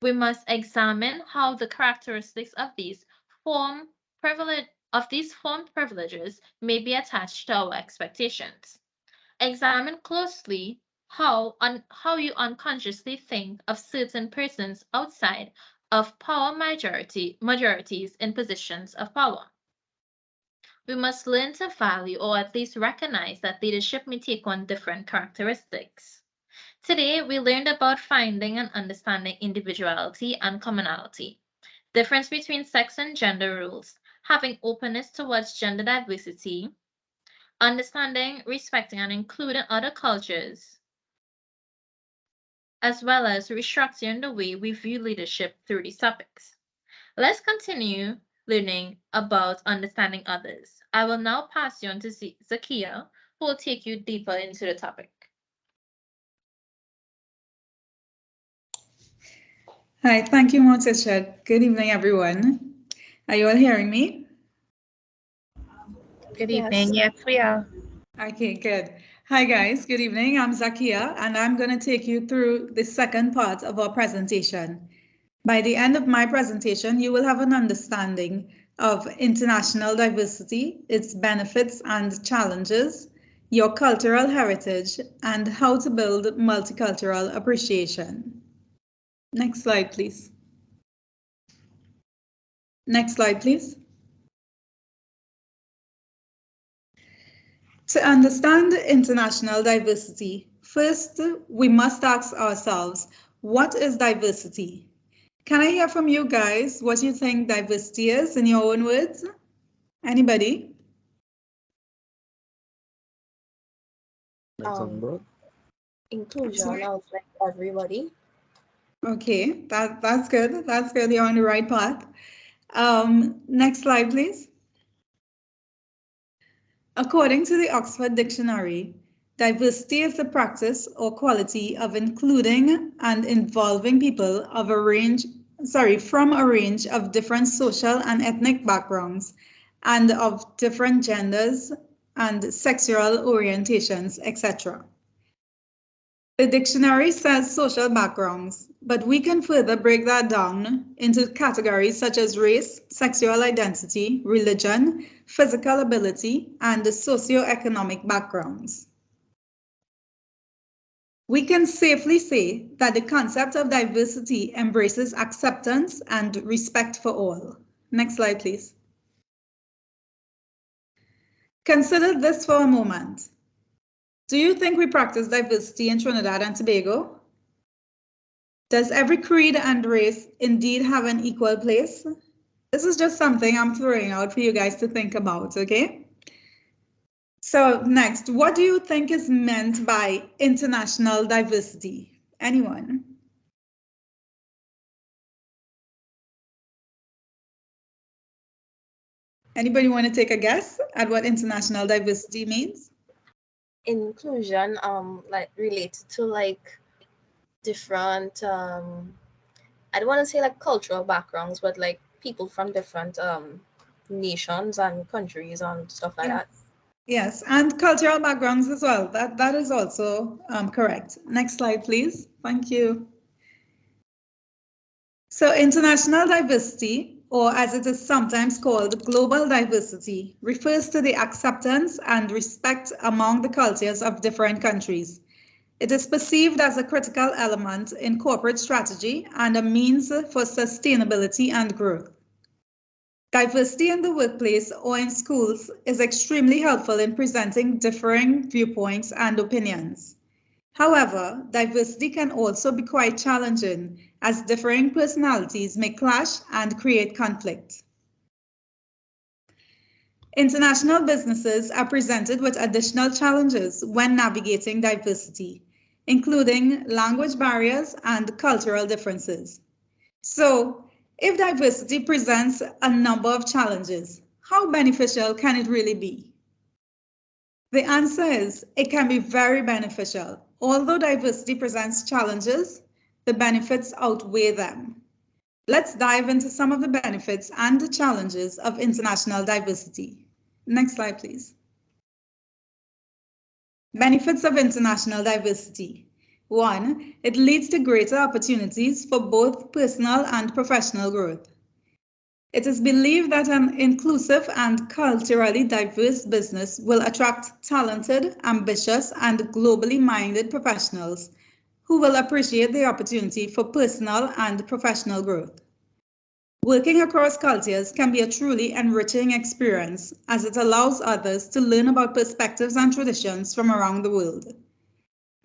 We must examine how the characteristics of these formed privileges may be attached to our expectations. Examine closely how you unconsciously think of certain persons outside of majorities in positions of power. We must learn to value or at least recognize that leadership may take on different characteristics. Today, we learned about finding and understanding individuality and commonality, difference between sex and gender rules, having openness towards gender diversity, understanding, respecting, and including other cultures, as well as restructuring the way we view leadership through these topics. Let's continue learning about understanding others. I will now pass you on to Zakia, who will take you deeper into the topic. Hi, thank you, Montesha. Good evening, everyone. Are you all hearing me? Good evening. Yes, we are. Okay, good. Hi, guys. Good evening. I'm Zakia, and I'm going to take you through the second part of our presentation. By the end of my presentation, you will have an understanding of international diversity, its benefits and challenges, your cultural heritage, and how to build multicultural appreciation. Next slide, please. Next slide, please. To understand international diversity, first, we must ask ourselves, what is diversity? Can I hear from you guys what you think diversity is in your own words? Anybody? Inclusion of like everybody. Okay, that's good. That's good. You're on the right path. Next slide, please. According to the Oxford Dictionary, diversity is the practice or quality of including and involving people of from a range of different social and ethnic backgrounds and of different genders and sexual orientations, etc. The dictionary says social backgrounds, but we can further break that down into categories such as race, sexual identity, religion, physical ability, and socioeconomic backgrounds. We can safely say that the concept of diversity embraces acceptance and respect for all. Next slide, please. Consider this for a moment. Do you think we practice diversity in Trinidad and Tobago? Does every creed and race indeed have an equal place? This is just something I'm throwing out for you guys to think about, okay? So next, what do you think is meant by international diversity? Anyone? Anybody want to take a guess at what international diversity means? Inclusion, like related to like different, I don't want to say like cultural backgrounds, but like people from different nations and countries and stuff like that. Yes, and cultural backgrounds as well. That is also correct. Next slide, please. Thank you. So international diversity, or as it is sometimes called global diversity, refers to the acceptance and respect among the cultures of different countries. It is perceived as a critical element in corporate strategy and a means for sustainability and growth. Diversity in the workplace or in schools is extremely helpful in presenting differing viewpoints and opinions. However, diversity can also be quite challenging as differing personalities may clash and create conflict. International businesses are presented with additional challenges when navigating diversity, including language barriers and cultural differences. So, if diversity presents a number of challenges, how beneficial can it really be? The answer is it can be very beneficial, Although diversity presents challenges, the benefits outweigh them. Let's dive into some of the benefits and the challenges of international diversity. Next slide, please. Benefits of international diversity. 1. It leads to greater opportunities for both personal and professional growth. It is believed that an inclusive and culturally diverse business will attract talented, ambitious, and globally minded professionals who will appreciate the opportunity for personal and professional growth. Working across cultures can be a truly enriching experience as it allows others to learn about perspectives and traditions from around the world.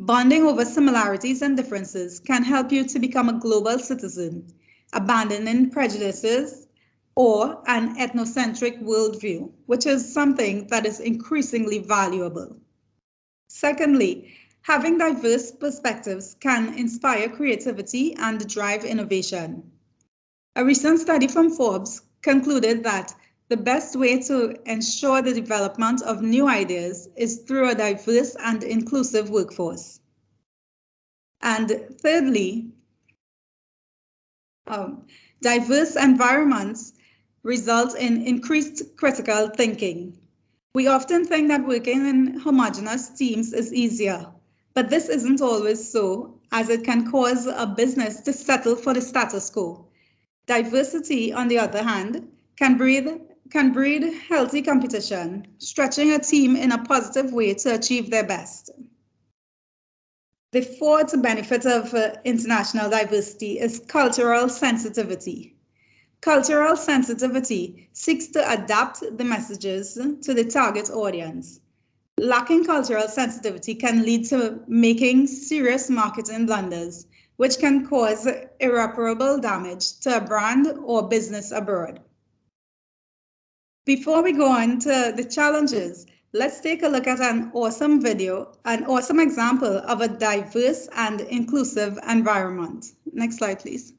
Bonding over similarities and differences can help you to become a global citizen, abandoning prejudices or an ethnocentric worldview, which is something that is increasingly valuable. Secondly, having diverse perspectives can inspire creativity and drive innovation. A recent study from Forbes concluded that the best way to ensure the development of new ideas is through a diverse and inclusive workforce. And thirdly, diverse environments result in increased critical thinking. We often think that working in homogeneous teams is easier, but this isn't always so, as it can cause a business to settle for the status quo. Diversity, on the other hand, can breed healthy competition, stretching a team in a positive way to achieve their best. The fourth benefit of international diversity is cultural sensitivity. Cultural sensitivity seeks to adapt the messages to the target audience. Lacking cultural sensitivity can lead to making serious marketing blunders, which can cause irreparable damage to a brand or business abroad. Before we go on to the challenges, let's take a look at an awesome video, an awesome example of a diverse and inclusive environment. Next slide, please.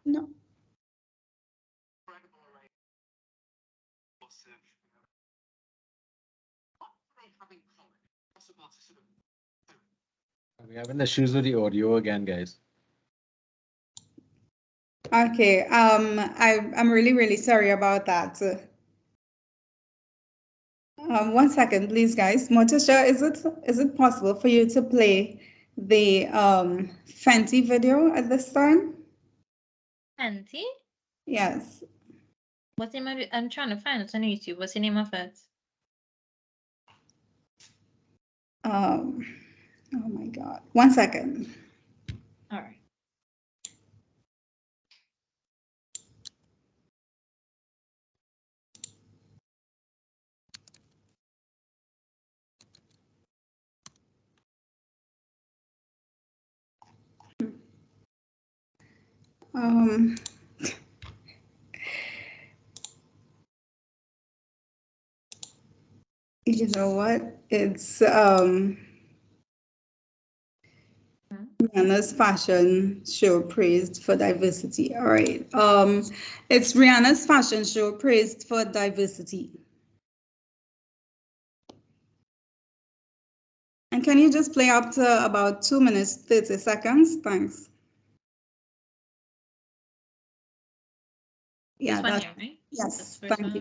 No. We're having issues with the audio again, guys. Okay, I'm really, really sorry about that. 1 second, please, guys. Motisha, is it possible for you to play the Fenty video at this time? Fenty? Yes. What's the name of it? I'm trying to find it on YouTube. What's the name of it? Oh my God. 1 second. All right. Um, you know what? It's Rihanna's fashion show praised for diversity. All right. It's Rihanna's fashion show praised for diversity. And can you just play up to about 2 minutes, 30 seconds? Thanks. Yeah, This one that, here, right? yes, This first thank you.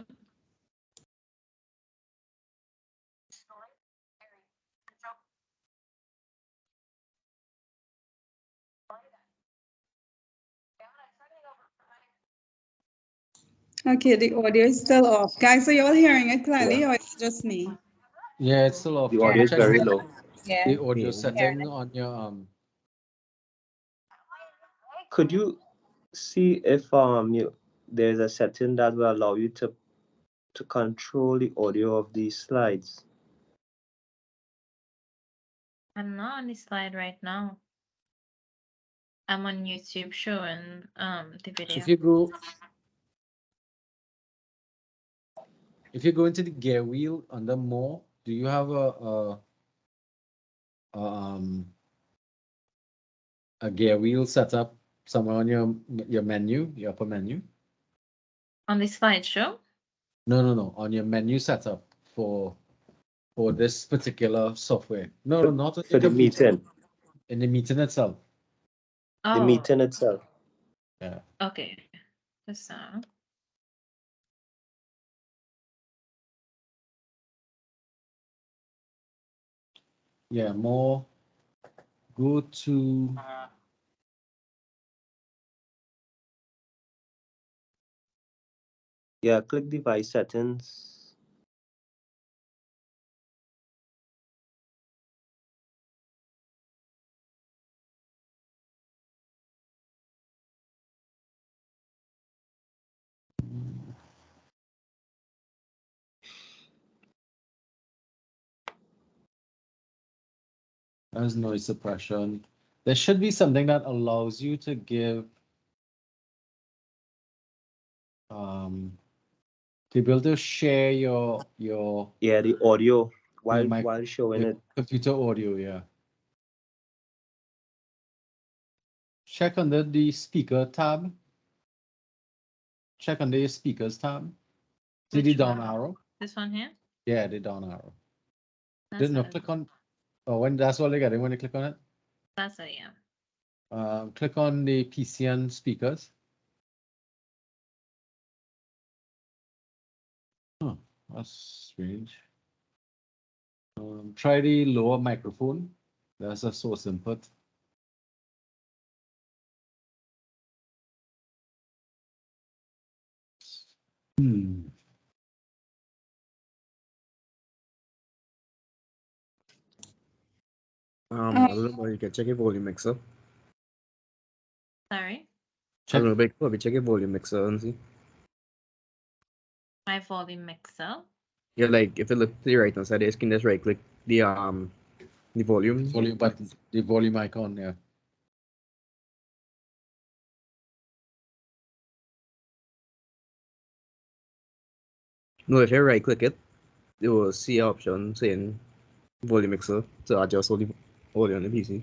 one. Okay, the audio is still off. Guys, are you all hearing it clearly or it's just me? Yeah, it's still off. The Can audio you is check very the, low. Yeah. the audio Yeah. setting on your Could you see if there's a setting that will allow you to control the audio of these slides? I'm not on the slide right now. I'm on YouTube showing the so video. if you go into the gear wheel under more, do you have a a gear wheel set up somewhere on your menu, your upper menu? On the slideshow? No, on your menu setup for this particular software. No, not on For your the computer. meeting. In the meeting itself. The Oh, meeting itself. Yeah. okay. Just Yeah, more. Go to Yeah, click device settings. There's noise suppression. There should be something that allows you to give to be able to share your Yeah, the audio while mic, showing your it. computer audio, yeah. Check under the speaker tab. Check under your speakers tab. See the Which down one? arrow? This one here? Yeah, the down arrow. That's Didn't it. click on. Oh, when that's all they getting when you click on it. That's it, yeah. Click on the PCN speakers. Oh, that's strange. Try the lower microphone. That's a source input. I don't know, you can check your volume mixer. Sorry? I don't know, but probably check your volume mixer and see. My volume mixer. Yeah, like if you look to the right hand side of the screen, just right click the volume. Volume button, the volume icon, yeah. No, if you right click it, you will see an option saying volume mixer to adjust all the audio on the PC.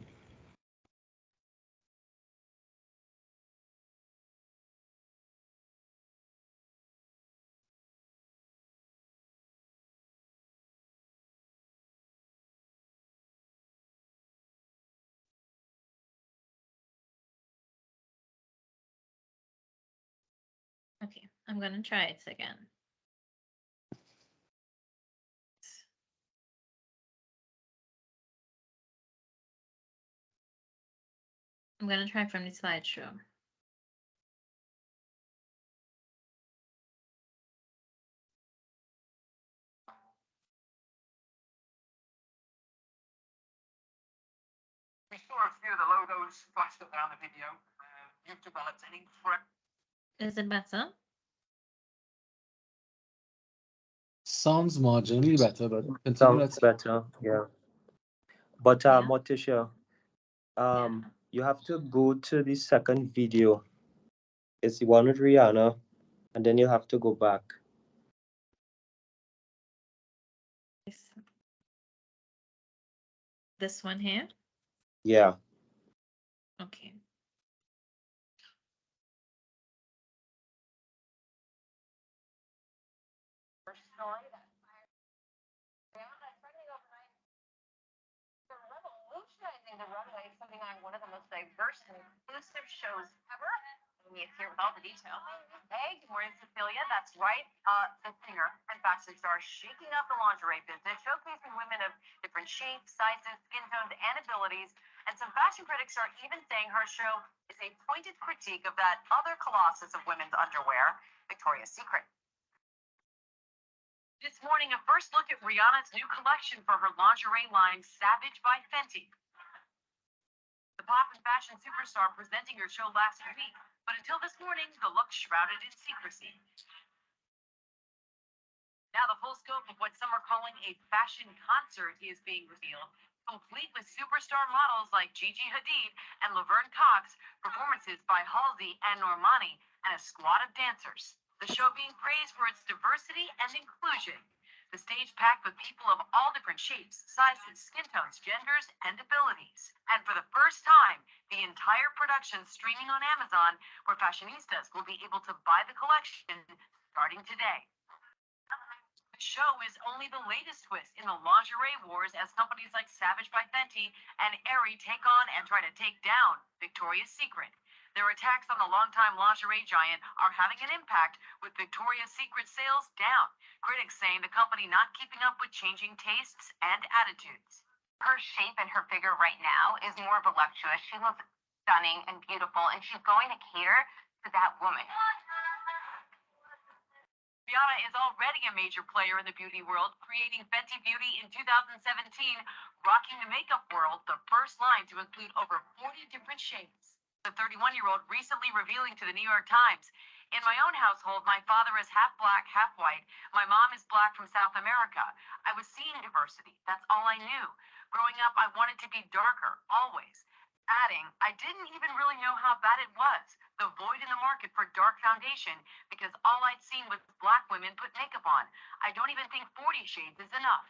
Okay, I'm gonna try it again. I'm gonna try from the slideshow. We saw a few of the logos flashed up there on the video. You've developed an incredible. Is it better? Sounds marginally better, but continue. Sounds better, yeah. But Morticia, you have to go to the second video. It's the one with Rihanna, and then you have to go back. This one here? Yeah. Okay. First story that Rihanna trending overnight. They're revolutionizing the runway, putting on one of the most diverse and inclusive shows ever. Amy is here with all the detail. Hey, good morning, Cecilia. That's right. The singer and fashion star shaking up the lingerie business, showcasing women of different shapes, sizes, skin tones, and abilities. And some fashion critics are even saying her show is a pointed critique of that other colossus of women's underwear, Victoria's Secret. This morning, a first look at Rihanna's new collection for her lingerie line, Savage by Fenty. The pop and fashion superstar presenting her show last week, but until this morning, the look shrouded in secrecy. Now the full scope of what some are calling a fashion concert is being revealed, complete with superstar models like Gigi Hadid and Laverne Cox, performances by Halsey and Normani, and a squad of dancers. The show being praised for its diversity and inclusion. The stage packed with people of all different shapes, sizes, skin tones, genders, and abilities. And for the first time, the entire production streaming on Amazon, where fashionistas will be able to buy the collection starting today. The show is only the latest twist in the lingerie wars as companies like Savage by Fenty and Aerie take on and try to take down Victoria's Secret. Their attacks on the longtime lingerie giant are having an impact, with Victoria's Secret sales down. Critics saying the company not keeping up with changing tastes and attitudes. Her shape and her figure right now is more voluptuous. She looks stunning and beautiful, and she's going to cater to that woman. Rihanna is already a major player in the beauty world, creating Fenty Beauty in 2017, rocking the makeup world, the first line to include over 40 different shades. The 31-year-old recently revealing to the New York Times, "In my own household, my father is half black, half white. My mom is black from South America. I was seeing diversity. That's all I knew. Growing up, I wanted to be darker, always." Adding, "I didn't even really know how bad it was, the void in the market for dark foundation, because all I'd seen was black women put makeup on. I don't even think 40 shades is enough."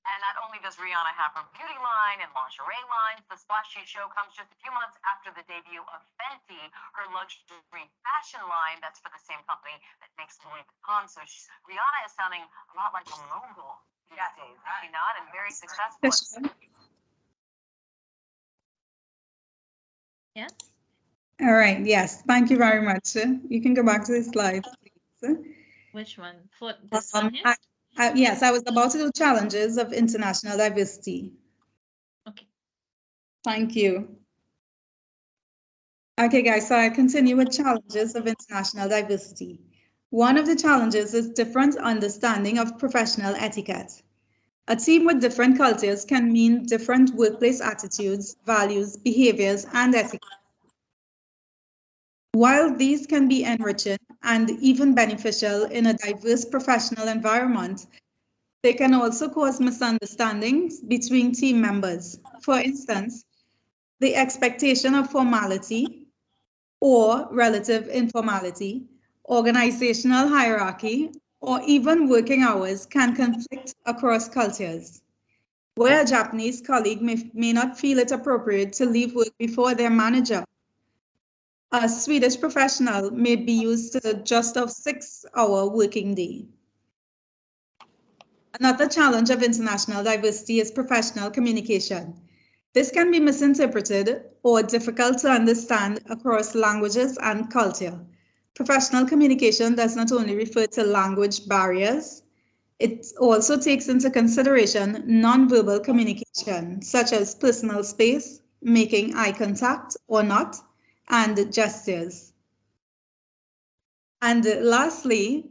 And not only does Rihanna have her beauty line and lingerie lines, the splash sheet show comes just a few months after the debut of Fenty, her luxury fashion line that's for the same company that makes Louis Vuitton. So Rihanna is sounding a lot like a mogul these days, is she not? And very successful. Yes. All right. Yes. Thank you very much. You can go back to the slide, please. Which one? For this one here? Yes, I was about to do challenges of international diversity. Okay. Thank you. Okay, guys, so I continue with challenges of international diversity. One of the challenges is different understanding of professional etiquette. A team with different cultures can mean different workplace attitudes, values, behaviors, and ethics. While these can be enriching and even beneficial in a diverse professional environment, they can also cause misunderstandings between team members. For instance, the expectation of formality or relative informality, organizational hierarchy, or even working hours can conflict across cultures. Where a Japanese colleague may not feel it appropriate to leave work before their manager, a Swedish professional may be used to just a 6-hour working day. Another challenge of international diversity is professional communication. This can be misinterpreted or difficult to understand across languages and culture. Professional communication does not only refer to language barriers, it also takes into consideration nonverbal communication, such as personal space, making eye contact or not, and gestures. And lastly,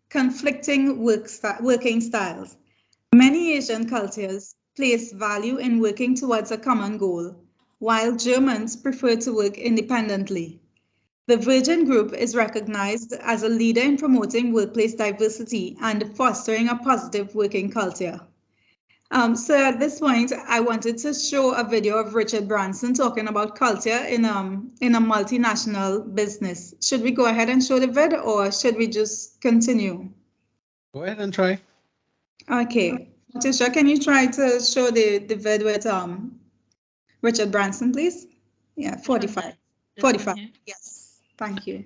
conflicting working styles. Many Asian cultures place value in working towards a common goal, while Germans prefer to work independently. The Virgin Group is recognized as a leader in promoting workplace diversity and fostering a positive working culture. So at this point, I wanted to show a video of Richard Branson talking about culture in a multinational business. Should we go ahead and show the vid, or should we just continue? Go ahead and try. Okay, Tisha, can you try to show the vid with Richard Branson, please? Yeah, 45. 45. Yes, thank you.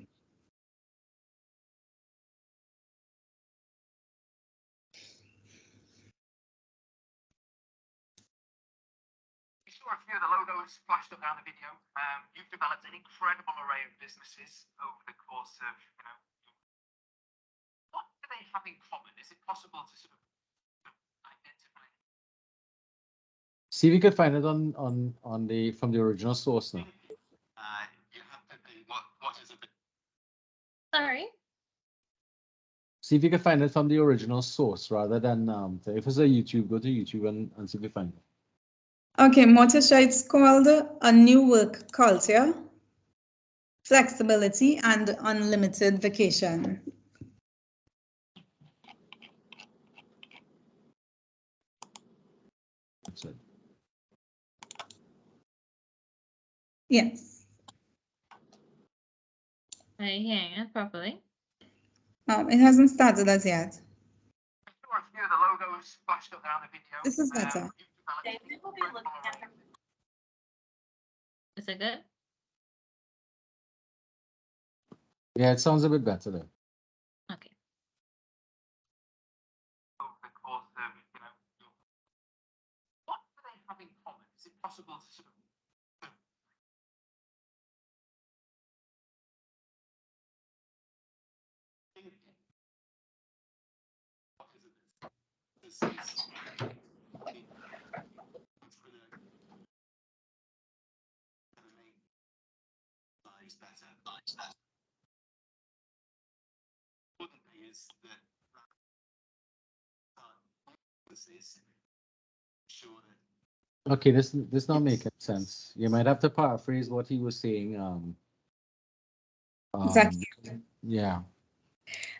You saw a few of the logos flashed up down the video. You've developed an incredible array of businesses over the course of, what do they have in common? Is it possible to sort of identify? See if we could find it on from the original source now. You have to think, what is it? Sorry. See if you can find it from the original source rather than if it's a YouTube, go to YouTube and see if you find it. Okay, Morticia, it's called A New Work Culture, Flexibility and Unlimited Vacation. That's it. Yes. Are you hearing it properly? It hasn't started as yet. logos flashed up there on the video. This is better. You've developed an incredible array of Is it good? Yeah, it sounds a bit better there. Okay. over the course of, what do they have in common? Is it possible to sort of Okay, this not making sense. You might have to paraphrase what he was saying. Exactly. Yeah.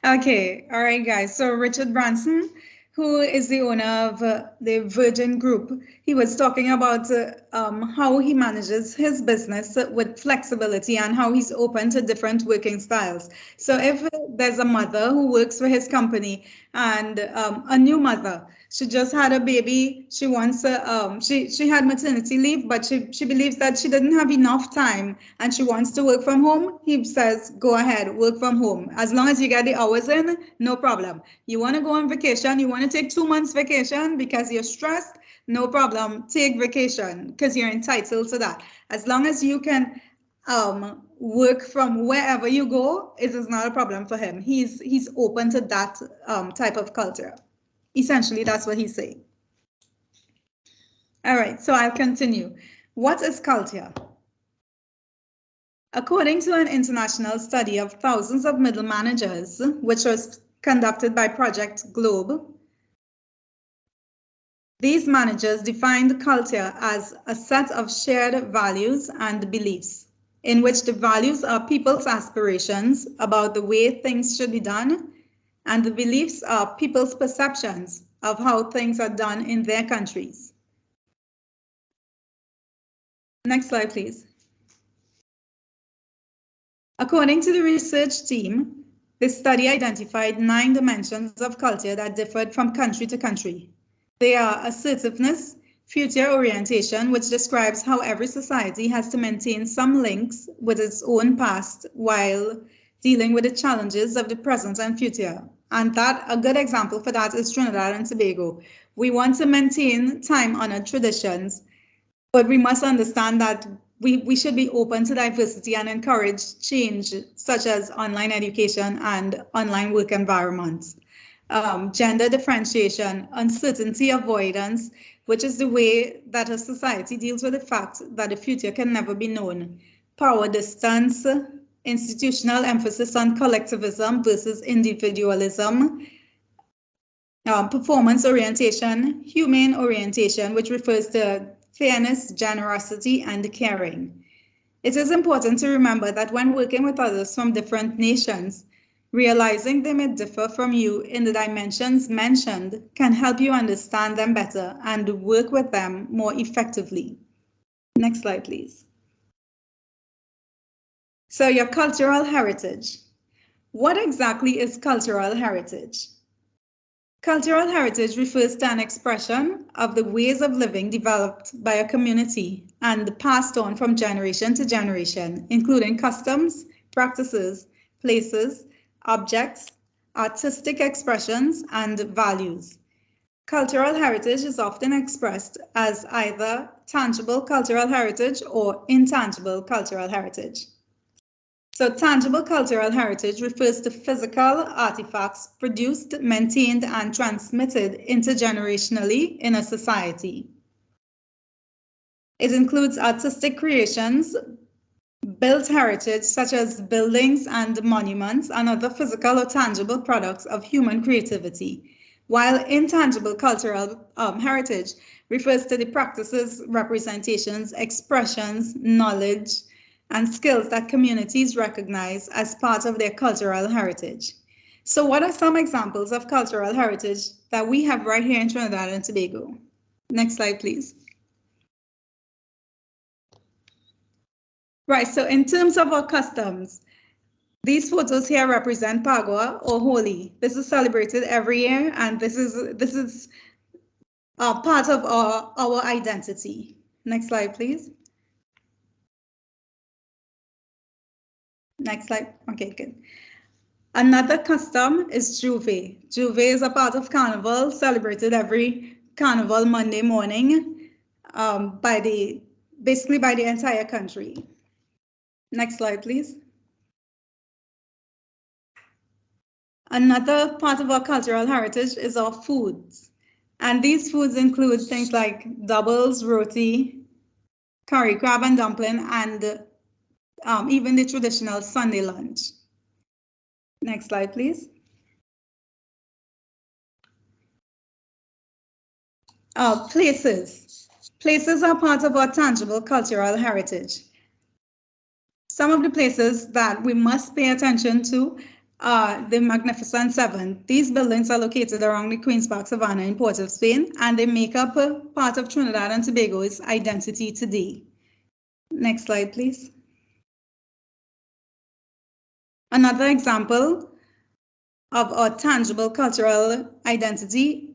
Okay, all right, guys. So Richard Branson, who is the owner of the Virgin Group, he was talking about how he manages his business with flexibility and how he's open to different working styles. So if there's a mother who works for his company and a new mother, she just had a baby, she wants she had maternity leave, but she believes that she didn't have enough time and she wants to work from home, he says, go ahead, work from home. As long as you get the hours in, no problem. You want to go on vacation, you want to take 2 months vacation because you're stressed, no problem. Take vacation because you're entitled to that. As long as you can work from wherever you go, it is not a problem for him. He's open to that type of culture. Essentially, that's what he's saying. All right, so I'll continue. What is culture? According to an international study of thousands of middle managers, which was conducted by Project Globe, these managers defined culture as a set of shared values and beliefs, in which the values are people's aspirations about the way things should be done, and the beliefs are people's perceptions of how things are done in their countries. Next slide, please. According to the research team, the study identified 9 dimensions of culture that differed from country to country. They are assertiveness, future orientation, which describes how every society has to maintain some links with its own past while dealing with the challenges of the present and future. And a good example for that is Trinidad and Tobago. We want to maintain time-honored traditions, but we must understand that we should be open to diversity and encourage change, such as online education and online work environments. Gender differentiation, uncertainty avoidance, which is the way that a society deals with the fact that the future can never be known. Power distance, institutional emphasis on collectivism versus individualism, performance orientation, humane orientation, which refers to fairness, generosity, and caring. It is important to remember that when working with others from different nations, realizing they may differ from you in the dimensions mentioned can help you understand them better and work with them more effectively. Next slide, please. So your cultural heritage. What exactly is cultural heritage? Cultural heritage refers to an expression of the ways of living developed by a community and passed on from generation to generation, including customs, practices, places, objects, artistic expressions, and values. Cultural heritage is often expressed as either tangible cultural heritage or intangible cultural heritage. So tangible cultural heritage refers to physical artifacts produced, maintained, and transmitted intergenerationally in a society. It includes artistic creations, built heritage such as buildings and monuments and other physical or tangible products of human creativity, while intangible cultural heritage refers to the practices, representations, expressions, knowledge, and skills that communities recognize as part of their cultural heritage. So what are some examples of cultural heritage that we have right here in Trinidad and Tobago? Next slide, please. Right, so in terms of our customs, These photos here represent Pagua or Holi. This is celebrated every year, and this is part of our identity. Next slide, please. Next slide. Okay, good. Another custom is Juve. Juve is a part of Carnival, celebrated every Carnival Monday morning basically by the entire country. Next slide, please. Another part of our cultural heritage is our foods. And these foods include things like doubles, roti, curry, crab and dumpling, and even the traditional Sunday lunch. Next slide, please. Places. Places are part of our tangible cultural heritage. Some of the places that we must pay attention to are the Magnificent Seven. These buildings are located around the Queen's Park Savannah in Port of Spain, and they make up a part of Trinidad and Tobago's identity today. Next slide, please. Another example of our tangible cultural identity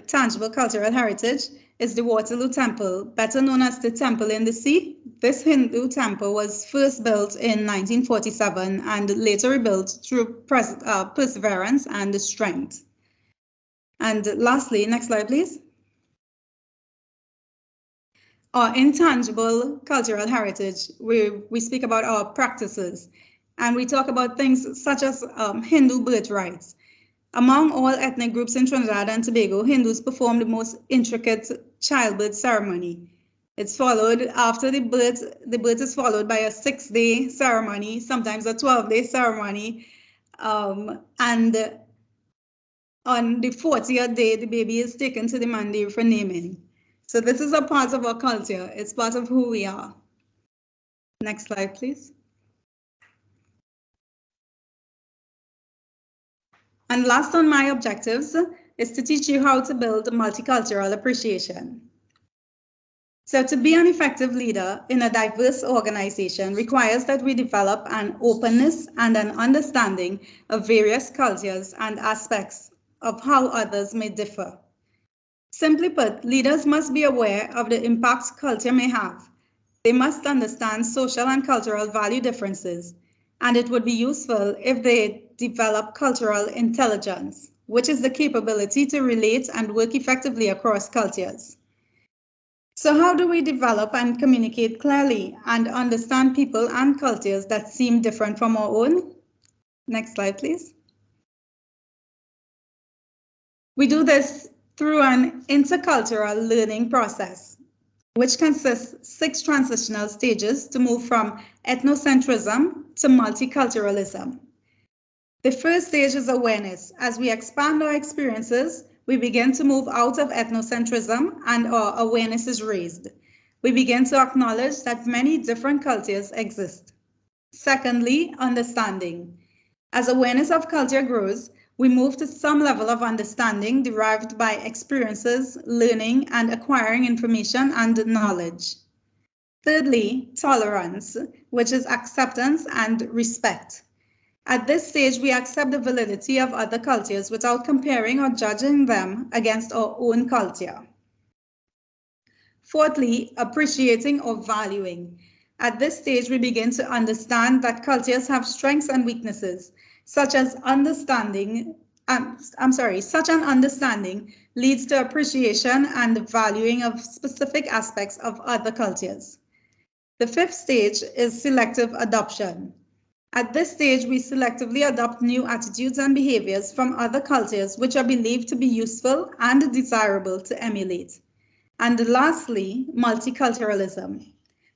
tangible cultural heritage is the Waterloo Temple, better known as the Temple in the Sea. This Hindu temple was first built in 1947 and later rebuilt through perseverance and strength. And lastly, next slide, please. Our intangible cultural heritage, we speak about our practices, and we talk about things such as Hindu birthrights. Among all ethnic groups in Trinidad and Tobago, Hindus perform the most intricate childbirth ceremony. It's followed after the birth is followed by a 6-day ceremony, sometimes a 12-day ceremony. And on the 40th day, the baby is taken to the mandir for naming. So this is a part of our culture. It's part of who we are. Next slide, please. And last on my objectives is to teach you how to build multicultural appreciation. So to be an effective leader in a diverse organization requires that we develop an openness and an understanding of various cultures and aspects of how others may differ. Simply put, leaders must be aware of the impacts culture may have. They must understand social and cultural value differences, and it would be useful if they develop cultural intelligence, which is the capability to relate and work effectively across cultures. So how do we develop and communicate clearly and understand people and cultures that seem different from our own? Next slide, please. We do this through an intercultural learning process, which consists 6 transitional stages to move from ethnocentrism to multiculturalism. The first stage is awareness. As we expand our experiences, we begin to move out of ethnocentrism and our awareness is raised. We begin to acknowledge that many different cultures exist. Secondly, understanding. As awareness of culture grows, we move to some level of understanding derived by experiences, learning, and acquiring information and knowledge. Thirdly, tolerance, which is acceptance and respect. At this stage, we accept the validity of other cultures without comparing or judging them against our own culture. Fourthly, appreciating or valuing. At this stage, we begin to understand that cultures have strengths and weaknesses, such an understanding leads to appreciation and valuing of specific aspects of other cultures. The fifth stage is selective adoption. At this stage, we selectively adopt new attitudes and behaviors from other cultures which are believed to be useful and desirable to emulate. And lastly, multiculturalism.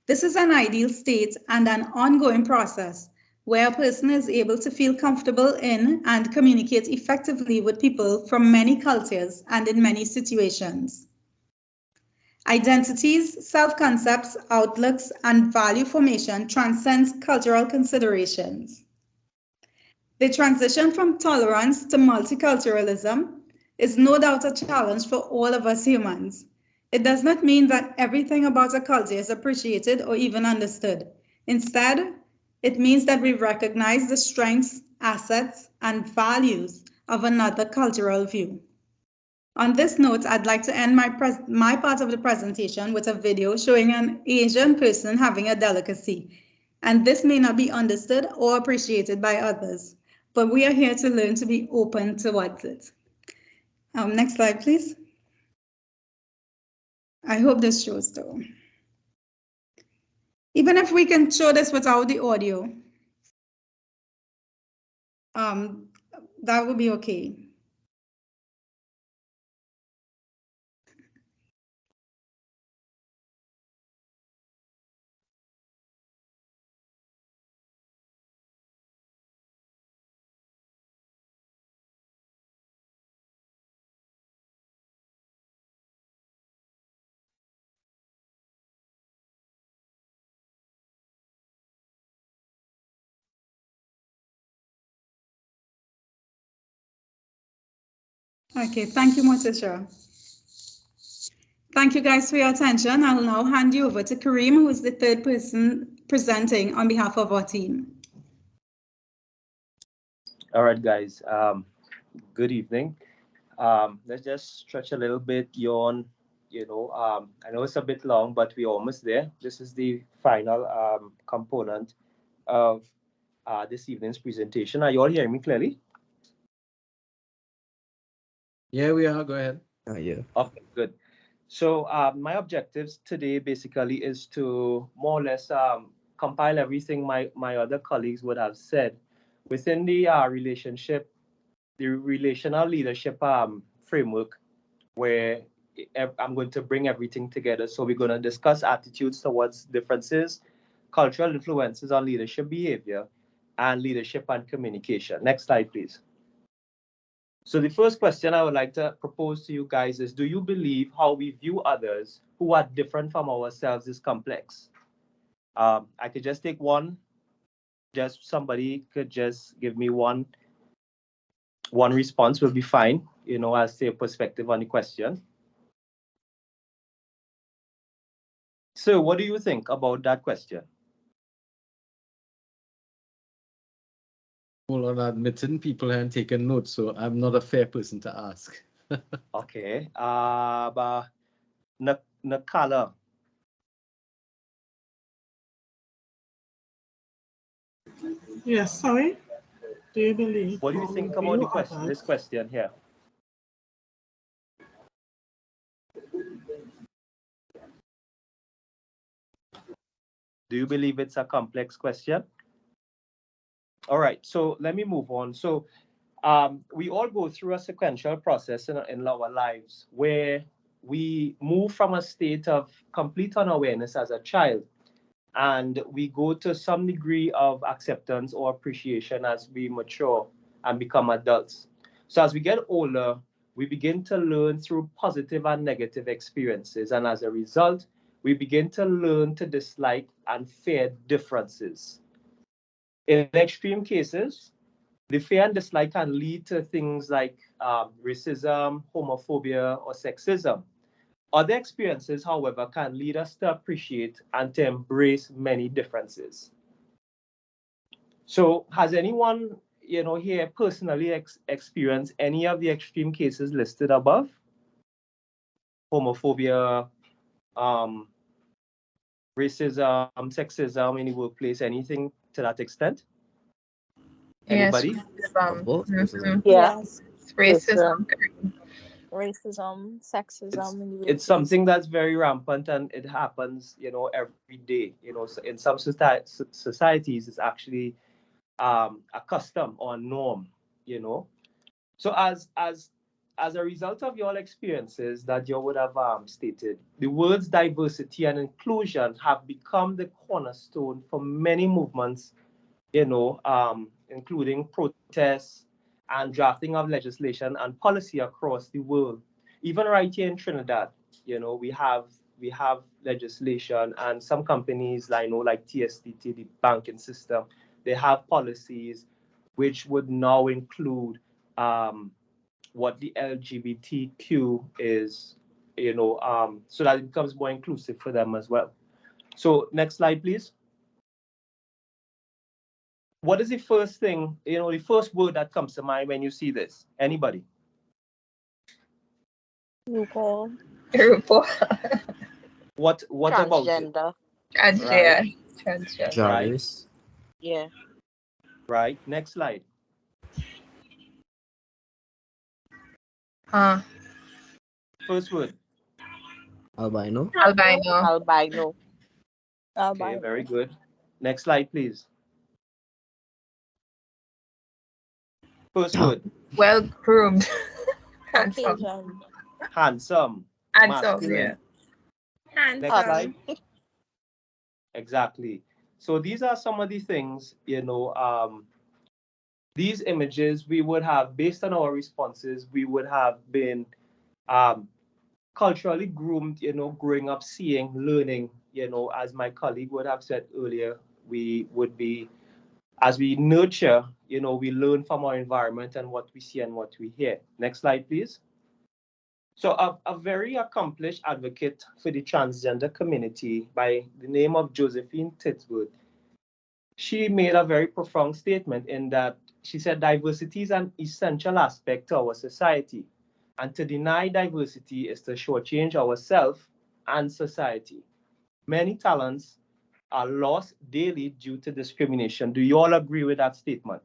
This is an ideal state and an ongoing process where a person is able to feel comfortable in and communicate effectively with people from many cultures and in many situations. Identities, self-concepts, outlooks, and value formation transcends cultural considerations. The transition from tolerance to multiculturalism is no doubt a challenge for all of us humans. It does not mean that everything about a culture is appreciated or even understood. Instead, It means that we recognize the strengths, assets, and values of another cultural view. On this note, I'd like to end my part of the presentation with a video showing an Asian person having a delicacy. And this may not be understood or appreciated by others, but we are here to learn to be open towards it. Next slide, please. I hope this shows though. Even if we can show this without the audio, that would be okay. Okay, thank you, Motisha. Thank you guys for your attention. I'll now hand you over to Kareem, who is the third person presenting on behalf of our team. All right, guys. Good evening. Let's just stretch a little bit, yawn. I know it's a bit long, but we're almost there. This is the final component of this evening's presentation. Are you all hearing me clearly? Yeah, we are. Go ahead. Yeah. Okay, good. So my objectives today basically is to more or less compile everything my other colleagues would have said within the relational leadership framework, where I'm going to bring everything together. So we're going to discuss attitudes towards differences, cultural influences on leadership behavior, and leadership and communication. Next slide, please. So the first question I would like to propose to you guys is, do you believe how we view others who are different from ourselves is complex? I could just take one. Just somebody could just give me one response will be fine, as their perspective on the question. So what do you think about that question? Hold on, admitting people haven't taken notes, so I'm not a fair person to ask. Okay. Nakala. Yes, sorry. Do you believe? What do you think about the question? This question here. Do you believe it's a complex question? All right, so let me move on. So we all go through a sequential process in our lives where we move from a state of complete unawareness as a child, and we go to some degree of acceptance or appreciation as we mature and become adults. So as we get older, we begin to learn through positive and negative experiences, and as a result, we begin to learn to dislike and fear differences. In extreme cases, the fear and dislike can lead to things like racism, homophobia, or sexism. Other experiences, however, can lead us to appreciate and to embrace many differences. So, has anyone, here personally experienced any of the extreme cases listed above? Homophobia, racism, sexism in the workplace, anything to that extent? Anybody? Yes. Racism. Racism, sexism. It's something that's very rampant, and it happens, every day. So in some societies, it's actually a custom or a norm. So as a result of your experiences that you would have stated, the words diversity and inclusion have become the cornerstone for many movements, including protests and drafting of legislation and policy across the world. Even right here in Trinidad, we have legislation, and some companies I know, like TSTT, the banking system, they have policies which would now include what the LGBTQ is, so that it becomes more inclusive for them as well. So next slide, please. What is the first thing, the first word that comes to mind when you see this? Anybody? RuPaul. RuPaul. What about it? Transgender. Yeah, Right, transgender. Drag right, race. Yeah. right. Next slide. Huh. First word. Albino. Albino. Albino. Okay, very good. Next slide, please. First word. Well groomed. Handsome. Caucasian. Handsome. Handsome, yeah. Masculine. Next slide. Handsome. Exactly. So these are some of the things, these images we would have, based on our responses, we would have been um, culturally groomed, growing up, seeing, learning, as my colleague would have said earlier, we would be, as we nurture, we learn from our environment and what we see and what we hear. Next slide, please. So a very accomplished advocate for the transgender community by the name of Josephine Titsworth, she made a very profound statement in that she said diversity is an essential aspect to our society. And to deny diversity is to shortchange ourselves and society. Many talents are lost daily due to discrimination. Do you all agree with that statement?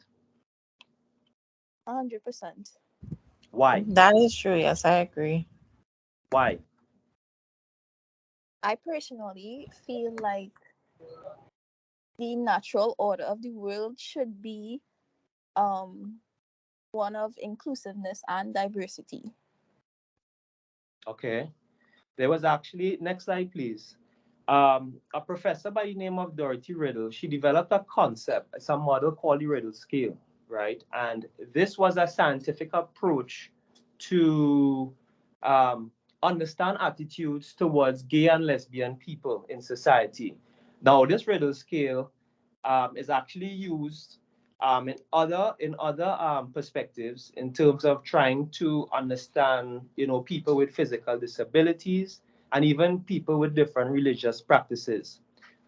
100%. Why? That is true. Yes, I agree. Why? I personally feel like the natural order of the world should be um one of inclusiveness and diversity. Okay. There was actually, next slide, please. A professor by the name of Dorothy Riddle, she developed a concept, it's a model called the Riddle scale, right? And this was a scientific approach to um, understand attitudes towards gay and lesbian people in society. Now, this Riddle scale is actually used in other perspectives in terms of trying to understand, people with physical disabilities and even people with different religious practices.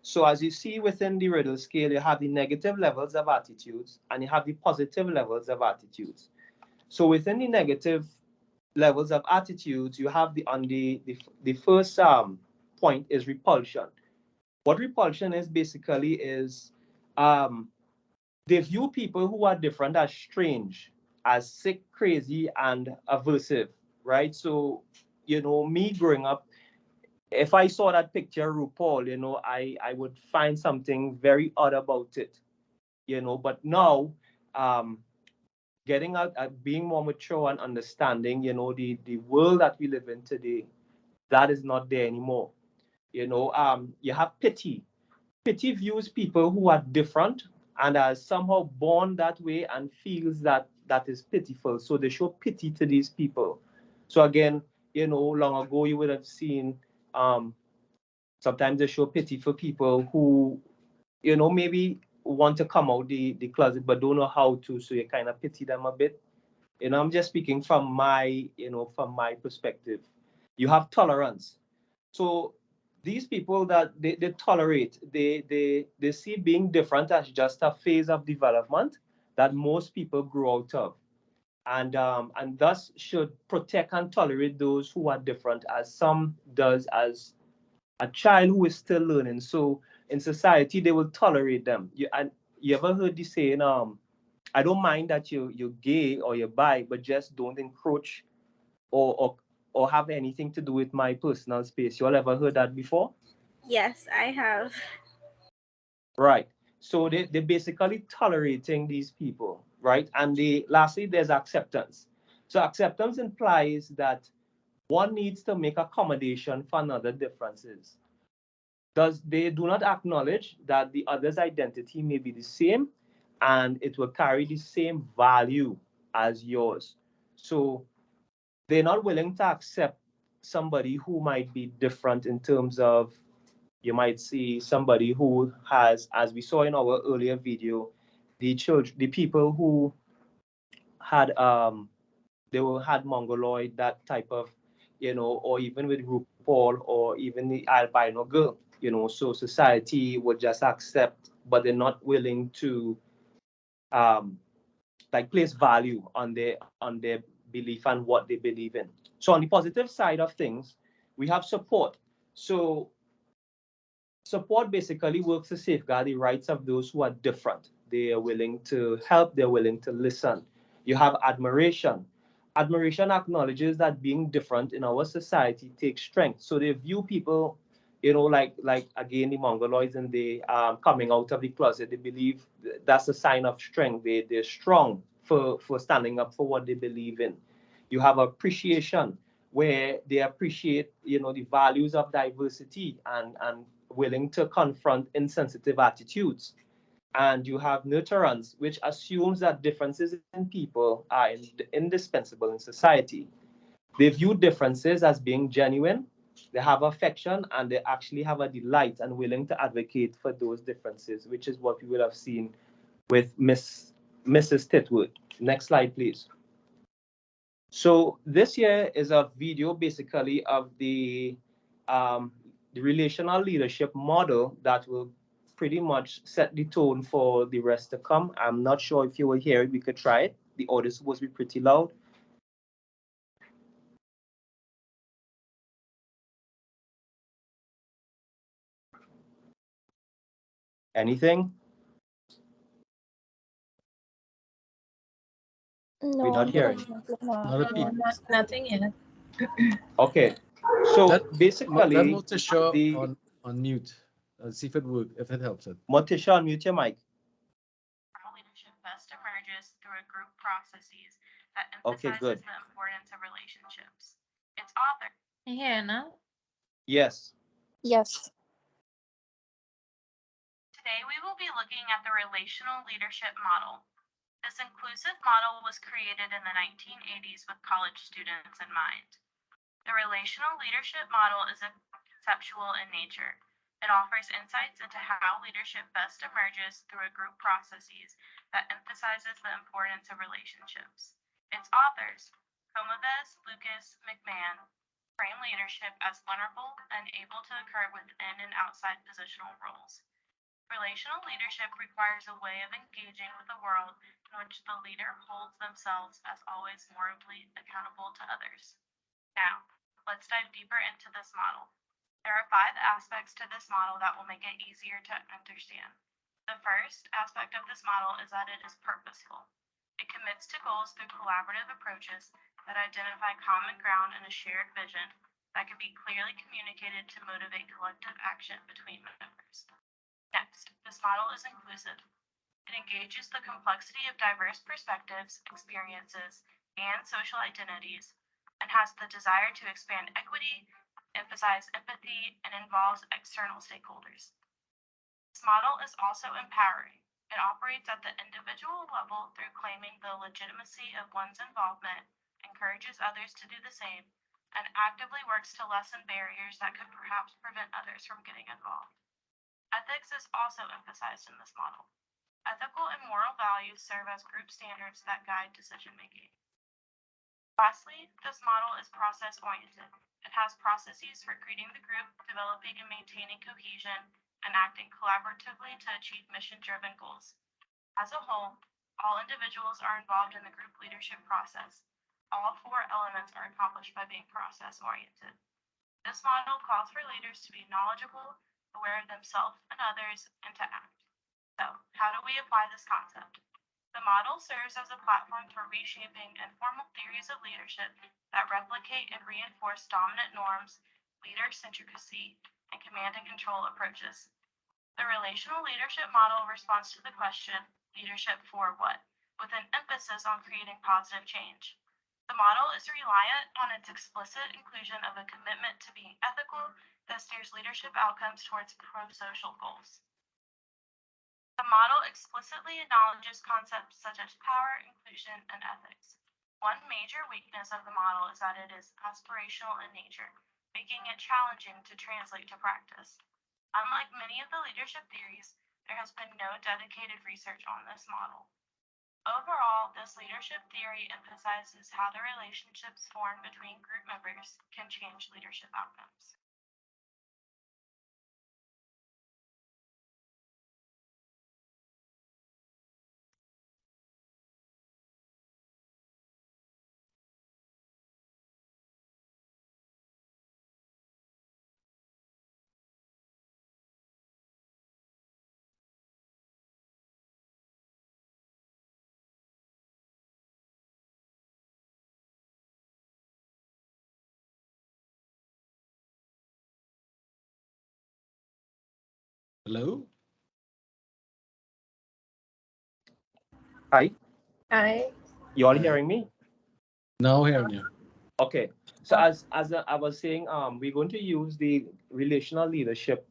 So as you see within the Riddle scale, you have the negative levels of attitudes and you have the positive levels of attitudes. So within the negative levels of attitudes, you have the first point is repulsion. What repulsion is basically is um, they view people who are different as strange, as sick, crazy, and aversive, right? So, me growing up, if I saw that picture, RuPaul, I would find something very odd about it, But now, um, getting out, being more mature and understanding, the world that we live in today, that is not there anymore. You have pity. Pity views people who are different and are somehow born that way and feels that that is pitiful. So they show pity to these people. So again, long ago you would have seen sometimes they show pity for people who, maybe want to come out the closet but don't know how to. So you kind of pity them a bit. I'm just speaking from my perspective. You have tolerance. So these people that they tolerate, they see being different as just a phase of development that most people grow out of. And thus should protect and tolerate those who are different as some does as a child who is still learning. So in society they will tolerate them. You ever heard the saying, I don't mind that you're gay or you're bi, but just don't encroach or or or have anything to do with my personal space. You all ever heard that before? Yes, I have. Right. So they're basically tolerating these people, right? And lastly, there's acceptance. So acceptance implies that one needs to make accommodation for another differences. They do not acknowledge that the other's identity may be the same and it will carry the same value as yours. So they're not willing to accept somebody who might be different in terms of, you might see somebody who has, as we saw in our earlier video, the people who had had mongoloid, that type of, or even with RuPaul or even the albino girl, so society would just accept, but they're not willing to um, like place value on their belief and what they believe in. So on the positive side of things, we have support. So support basically works to safeguard the rights of those who are different. They are willing to help, they're willing to listen. You have admiration. Admiration acknowledges that being different in our society takes strength. So they view people, like again the Mongoloids and the coming out of the closet. They believe that's a sign of strength. They're strong for standing up for what they believe in. You have appreciation where they appreciate the values of diversity and willing to confront insensitive attitudes. And you have nurturance, which assumes that differences in people are indispensable in society. They view differences as being genuine, they have affection, and they actually have a delight and willing to advocate for those differences, which is what we would have seen with Mrs. Titwood. Next slide, please. So this here is a video basically of the relational leadership model that will pretty much set the tone for the rest to come. I'm not sure if you will hear it. We could try it. The audio is supposed to be pretty loud. Anything? No, We're not hearing. Not a peep. nothing yet. Okay. So Let basically, Motisha the on mute. See if it works, if it helps it. Motisha, unmute your mic. Leadership best emerges through a group processes that Okay, emphasizes good. the importance of relationships. Its author. You hear now? Yes. Yes. Today we will be looking at the relational leadership model. This inclusive model was created in the 1980s with college students in mind. The relational leadership model is conceptual in nature. It offers insights into how leadership best emerges through a group processes that emphasizes the importance of relationships. Its authors, Comaves, Lucas, McMahon, frame leadership as learnable and able to occur within and outside positional roles. Relational leadership requires a way of engaging with the world in which the leader holds themselves as always morally accountable to others. Now, let's dive deeper into this model. There are 5 aspects to this model that will make it easier to understand. The first aspect of this model is that it is purposeful. It commits to goals through collaborative approaches that identify common ground and a shared vision that can be clearly communicated to motivate collective action between members. Next, this model is inclusive. It engages the complexity of diverse perspectives, experiences, and social identities, and has the desire to expand equity, emphasize empathy, and involves external stakeholders. This model is also empowering. It operates at the individual level through claiming the legitimacy of one's involvement, encourages others to do the same, and actively works to lessen barriers that could perhaps prevent others from getting involved. Ethics is also emphasized in this model. Ethical and moral values serve as group standards that guide decision-making. Lastly, this model is process-oriented. It has processes for creating the group, developing and maintaining cohesion, and acting collaboratively to achieve mission-driven goals. As a whole, all individuals are involved in the group leadership process. All 4 elements are accomplished by being process-oriented. This model calls for leaders to be knowledgeable, aware of themselves and others, and to act. So, how do we apply this concept? The model serves as a platform for reshaping informal theories of leadership that replicate and reinforce dominant norms, leader centricity, and command and control approaches. The relational leadership model responds to the question, leadership for what? With an emphasis on creating positive change. The model is reliant on its explicit inclusion of a commitment to being ethical that steers leadership outcomes towards pro-social goals. The model explicitly acknowledges concepts such as power, inclusion, and ethics. One major weakness of the model is that it is aspirational in nature, making it challenging to translate to practice. Unlike many of the leadership theories, there has been no dedicated research on this model. Overall, this leadership theory emphasizes how the relationships formed between group members can change leadership outcomes. Hello? Hi, Hi. you all Hi. hearing me? Now hearing you. Okay. So I was saying, we're going to use the relational leadership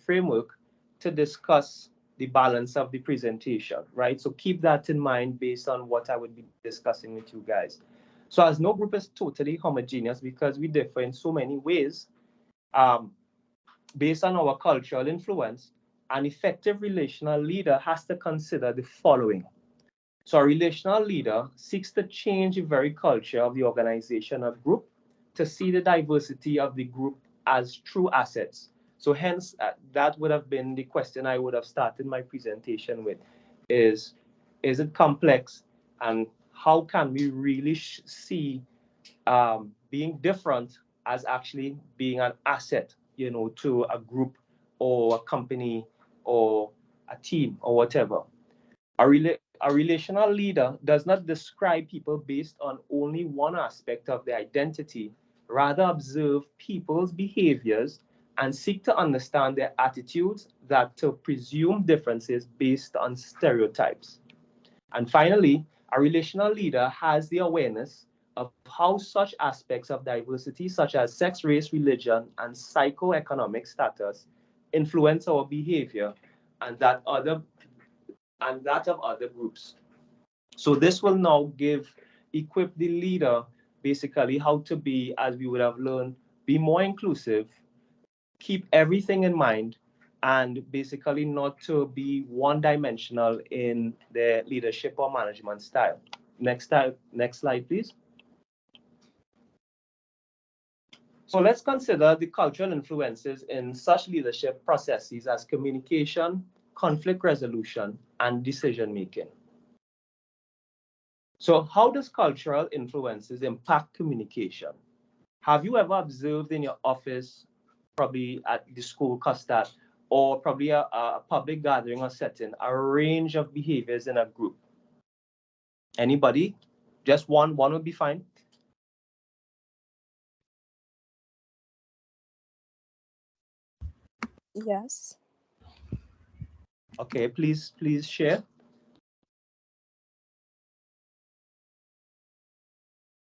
framework to discuss the balance of the presentation, right? So keep that in mind based on what I would be discussing with you guys. So as no group is totally homogeneous because we differ in so many ways, um, based on our cultural influence, an effective relational leader has to consider the following. So a relational leader seeks to change the very culture of the organization or group to see the diversity of the group as true assets. So hence, that would have been the question I would have started my presentation with is it complex and how can we really see being different as actually being an asset, to a group or a company or a team or whatever. A relational leader does not describe people based on only one aspect of their identity, rather observe people's behaviors and seek to understand their attitudes that to presume differences based on stereotypes. And finally, a relational leader has the awareness of how such aspects of diversity, such as sex, race, religion, and psychoeconomic status, influence our behavior and that of other groups. So this will now equip the leader basically how to be, as we would have learned, be more inclusive, keep everything in mind, and basically not to be one-dimensional in their leadership or management style. Next slide, please. So let's consider the cultural influences in such leadership processes as communication, conflict resolution, and decision making. So how does cultural influences impact communication? Have you ever observed in your office, probably at the school custard, or probably a public gathering or setting, a range of behaviors in a group? Anybody? Just one would be fine. Yes. Okay, please share.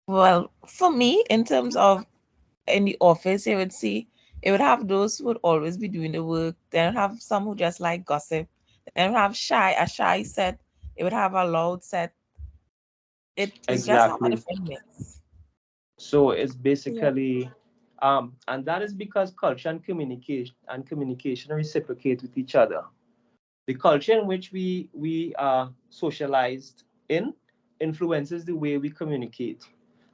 Well, for me, in terms of in the office, you would see it would have those who would always be doing the work. Then have some who just like gossip. Then have a shy set. It would have a loud set. It's just have a Exactly. different mix. So it's Yeah. basically, and that is because culture and communication reciprocate with each other. The culture in which we are socialized in influences the way we communicate.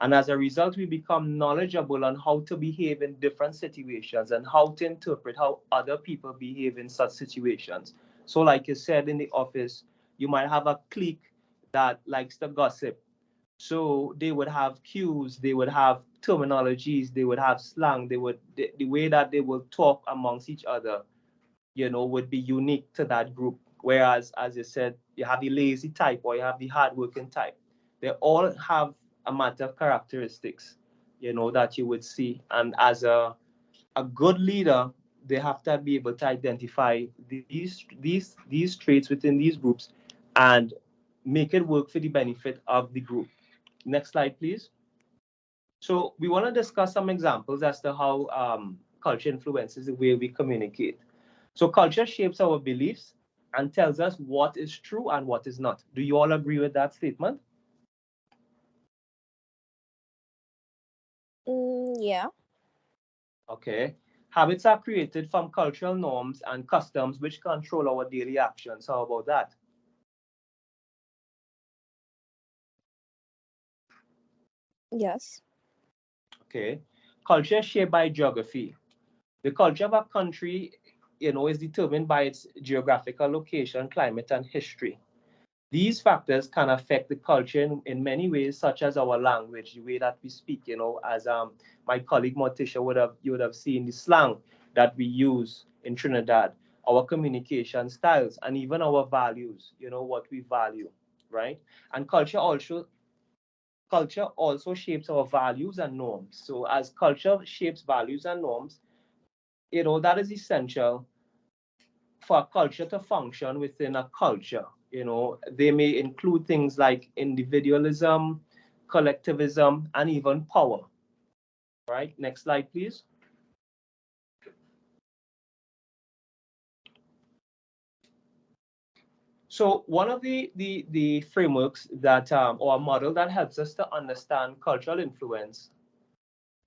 And as a result, we become knowledgeable on how to behave in different situations and how to interpret how other people behave in such situations. So, like you said, in the office, you might have a clique that likes to gossip. So they would have cues, they would have terminologies, they would have slang, the way that they will talk amongst each other, would be unique to that group. Whereas, as you said, you have the lazy type or you have the hardworking type. They all have a matter of characteristics, that you would see. And as a good leader, they have to be able to identify these traits within these groups and make it work for the benefit of the group. Next slide, please. So we want to discuss some examples as to how culture influences the way we communicate. So culture shapes our beliefs and tells us what is true and what is not. Do you all agree with that statement? Yeah. Okay. Habits are created from cultural norms and customs which control our daily actions. How about that? Yes. Okay. Culture is shaped by geography. The culture of a country, is determined by its geographical location, climate, and history. These factors can affect the culture in many ways, such as our language, the way that we speak, as my colleague Morticia you would have seen the slang that we use in Trinidad, our communication styles, and even our values, what we value, right? And culture also shapes our values and norms. So as culture shapes values and norms, that is essential for a culture to function within a culture, they may include things like individualism, collectivism, and even power. Right? Next slide, please. So one of the frameworks that or a model that helps us to understand cultural influence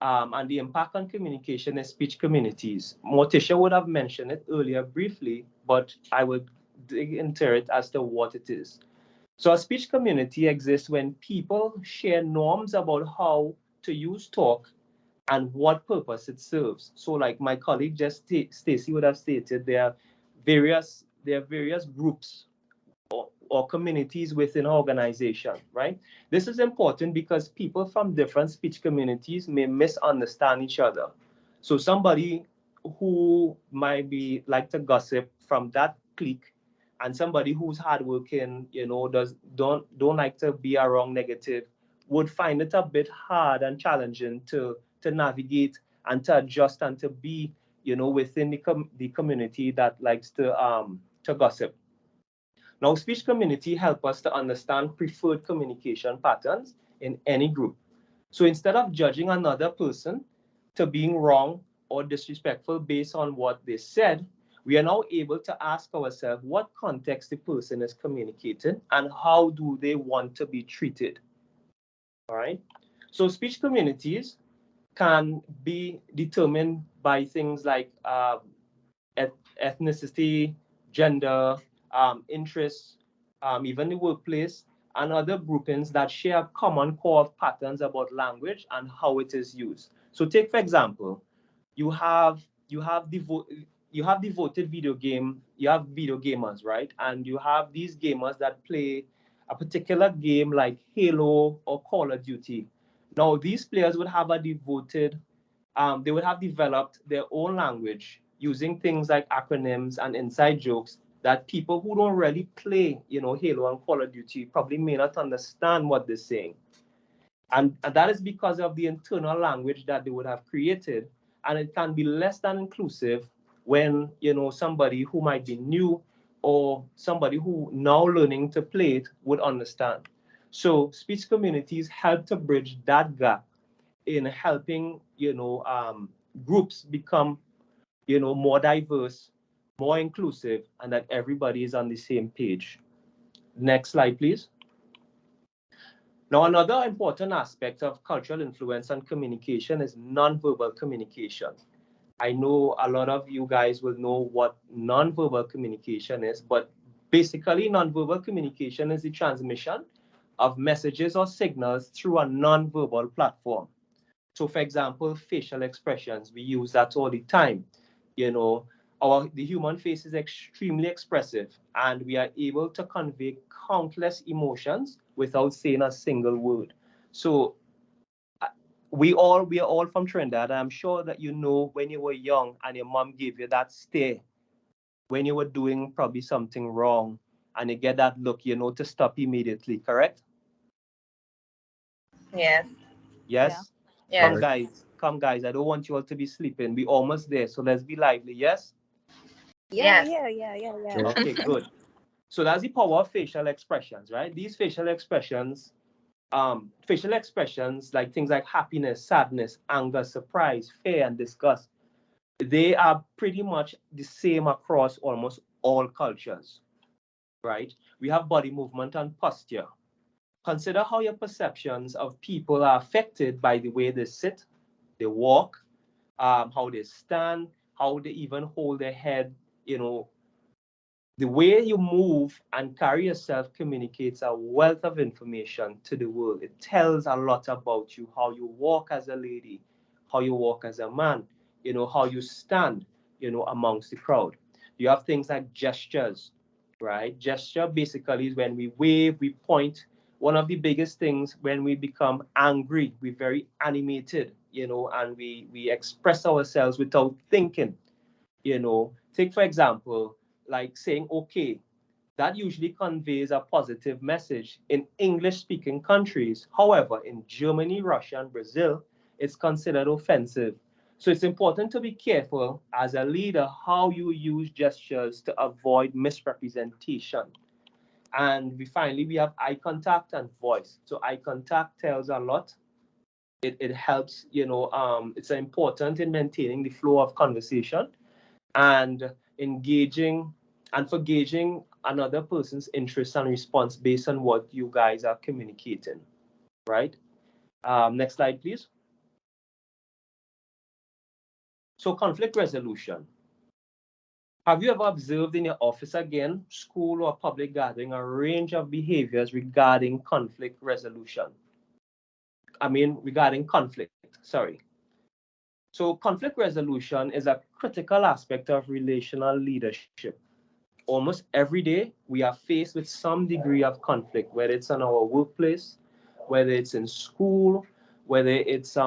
and the impact on communication is speech communities. Morticia would have mentioned it earlier briefly, but I would dig into it as to what it is. So a speech community exists when people share norms about how to use talk and what purpose it serves. So like my colleague just Stacy would have stated, there are various groups or communities within an organization, right? This is important because people from different speech communities may misunderstand each other. So somebody who might be like to gossip from that clique and somebody who's hardworking, don't like to be around negative, would find it a bit hard and challenging to navigate and to adjust and to be, within the community that likes to gossip. Now, speech community help us to understand preferred communication patterns in any group. So instead of judging another person to being wrong or disrespectful based on what they said, we are now able to ask ourselves what context the person is communicating and how do they want to be treated. All right. So speech communities can be determined by things like ethnicity, gender, interests, even the workplace, and other groupings that share a common core of patterns about language and how it is used. So, take for example, you have devoted you have video gamers, right? And you have these gamers that play a particular game like Halo or Call of Duty. Now, these players would have they would have developed their own language using things like acronyms and inside jokes that people who don't really play, Halo and Call of Duty probably may not understand what they're saying. And that is because of the internal language that they would have created. And it can be less than inclusive when, somebody who might be new or somebody who now learning to play it would understand. So speech communities help to bridge that gap in helping groups become more diverse, more inclusive, and that everybody is on the same page. Next slide, please. Now, another important aspect of cultural influence and communication is nonverbal communication. I know a lot of you guys will know what nonverbal communication is, but basically nonverbal communication is the transmission of messages or signals through a nonverbal platform. So, for example, facial expressions, we use that all the time. The human face is extremely expressive, and we are able to convey countless emotions without saying a single word. So, we are all from Trinidad. I'm sure that when you were young and your mom gave you that stare when you were doing probably something wrong, and you get that look, to stop immediately. Correct? Yes. Yes. Yeah. Come guys. I don't want you all to be sleeping. We're almost there, so let's be lively. Yes. Yeah, Yes. yeah. Okay, good. So that's the power of facial expressions, right? These facial expressions like things like happiness, sadness, anger, surprise, fear, and disgust, they are pretty much the same across almost all cultures, right? We have body movement and posture. Consider how your perceptions of people are affected by the way they sit, they walk, how they stand, how they even hold their head. The way you move and carry yourself communicates a wealth of information to the world. It tells a lot about you, how you walk as a lady, how you walk as a man, how you stand, amongst the crowd. You have things like gestures, right? Gesture basically is when we wave, we point. One of the biggest things when we become angry, we're very animated, and we express ourselves without thinking. Take for example, like saying okay, that usually conveys a positive message in English speaking countries. However, in Germany, Russia, and Brazil, it's considered offensive. So it's important to be careful as a leader how you use gestures to avoid misrepresentation. And finally, we have eye contact and voice. So eye contact tells a lot. It helps, it's important in maintaining the flow of conversation and engaging and for gauging another person's interest and response based on what you guys are communicating, right? Next slide, please. So conflict resolution. Have you ever observed in your office again, school or public gathering, a range of behaviors regarding conflict resolution? Regarding conflict, sorry. So conflict resolution is a critical aspect of relational leadership. Almost every day, we are faced with some degree of conflict, whether it's in our workplace, whether it's in school, whether it's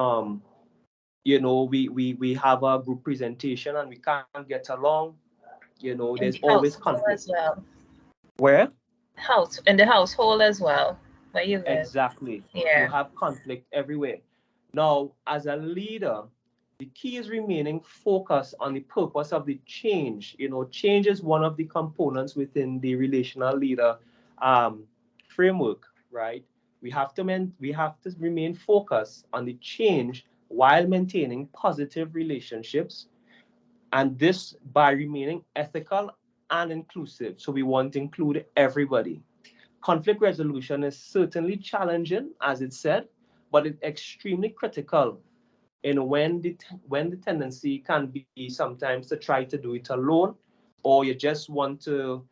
we have a group presentation and we can't get along. In There's the always household conflict. as well. Where? In the household as well, where you live. Exactly. You Yeah. have conflict everywhere. Now, as a leader, the key is remaining focused on the purpose of the change. Change is one of the components within the relational leader framework, right? We have to remain focused on the change while maintaining positive relationships, and this by remaining ethical and inclusive. So we want to include everybody. Conflict resolution is certainly challenging, as it said, but it's extremely critical in when the tendency can be sometimes to try to do it alone, or you just want to,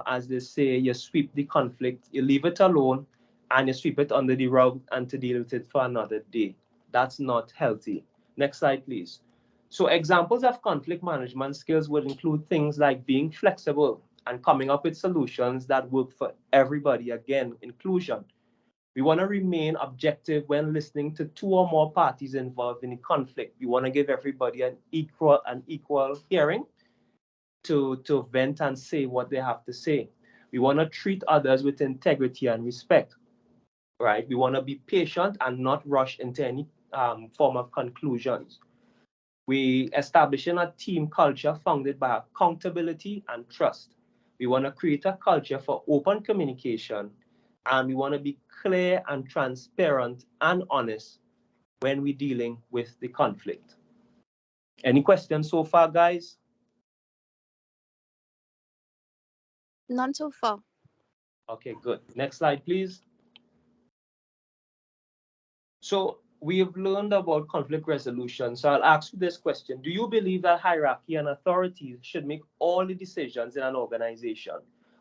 as they say, you sweep the conflict, you leave it alone, and you sweep it under the rug and to deal with it for another day. That's not healthy. Next slide, please. So examples of conflict management skills would include things like being flexible and coming up with solutions that work for everybody. Again, inclusion. We want to remain objective when listening to two or more parties involved in a conflict. We want to give everybody an equal hearing to vent and say what they have to say. We want to treat others with integrity and respect, right? We want to be patient and not rush into any form of conclusions. We establishing a team culture founded by accountability and trust. We want to create a culture for open communication, and we want to be clear and transparent and honest when we're dealing with the conflict. Any questions so far, guys? None so far. Okay, good. Next slide, please. So we have learned about conflict resolution. So I'll ask you this question. Do you believe that hierarchy and authority should make all the decisions in an organization?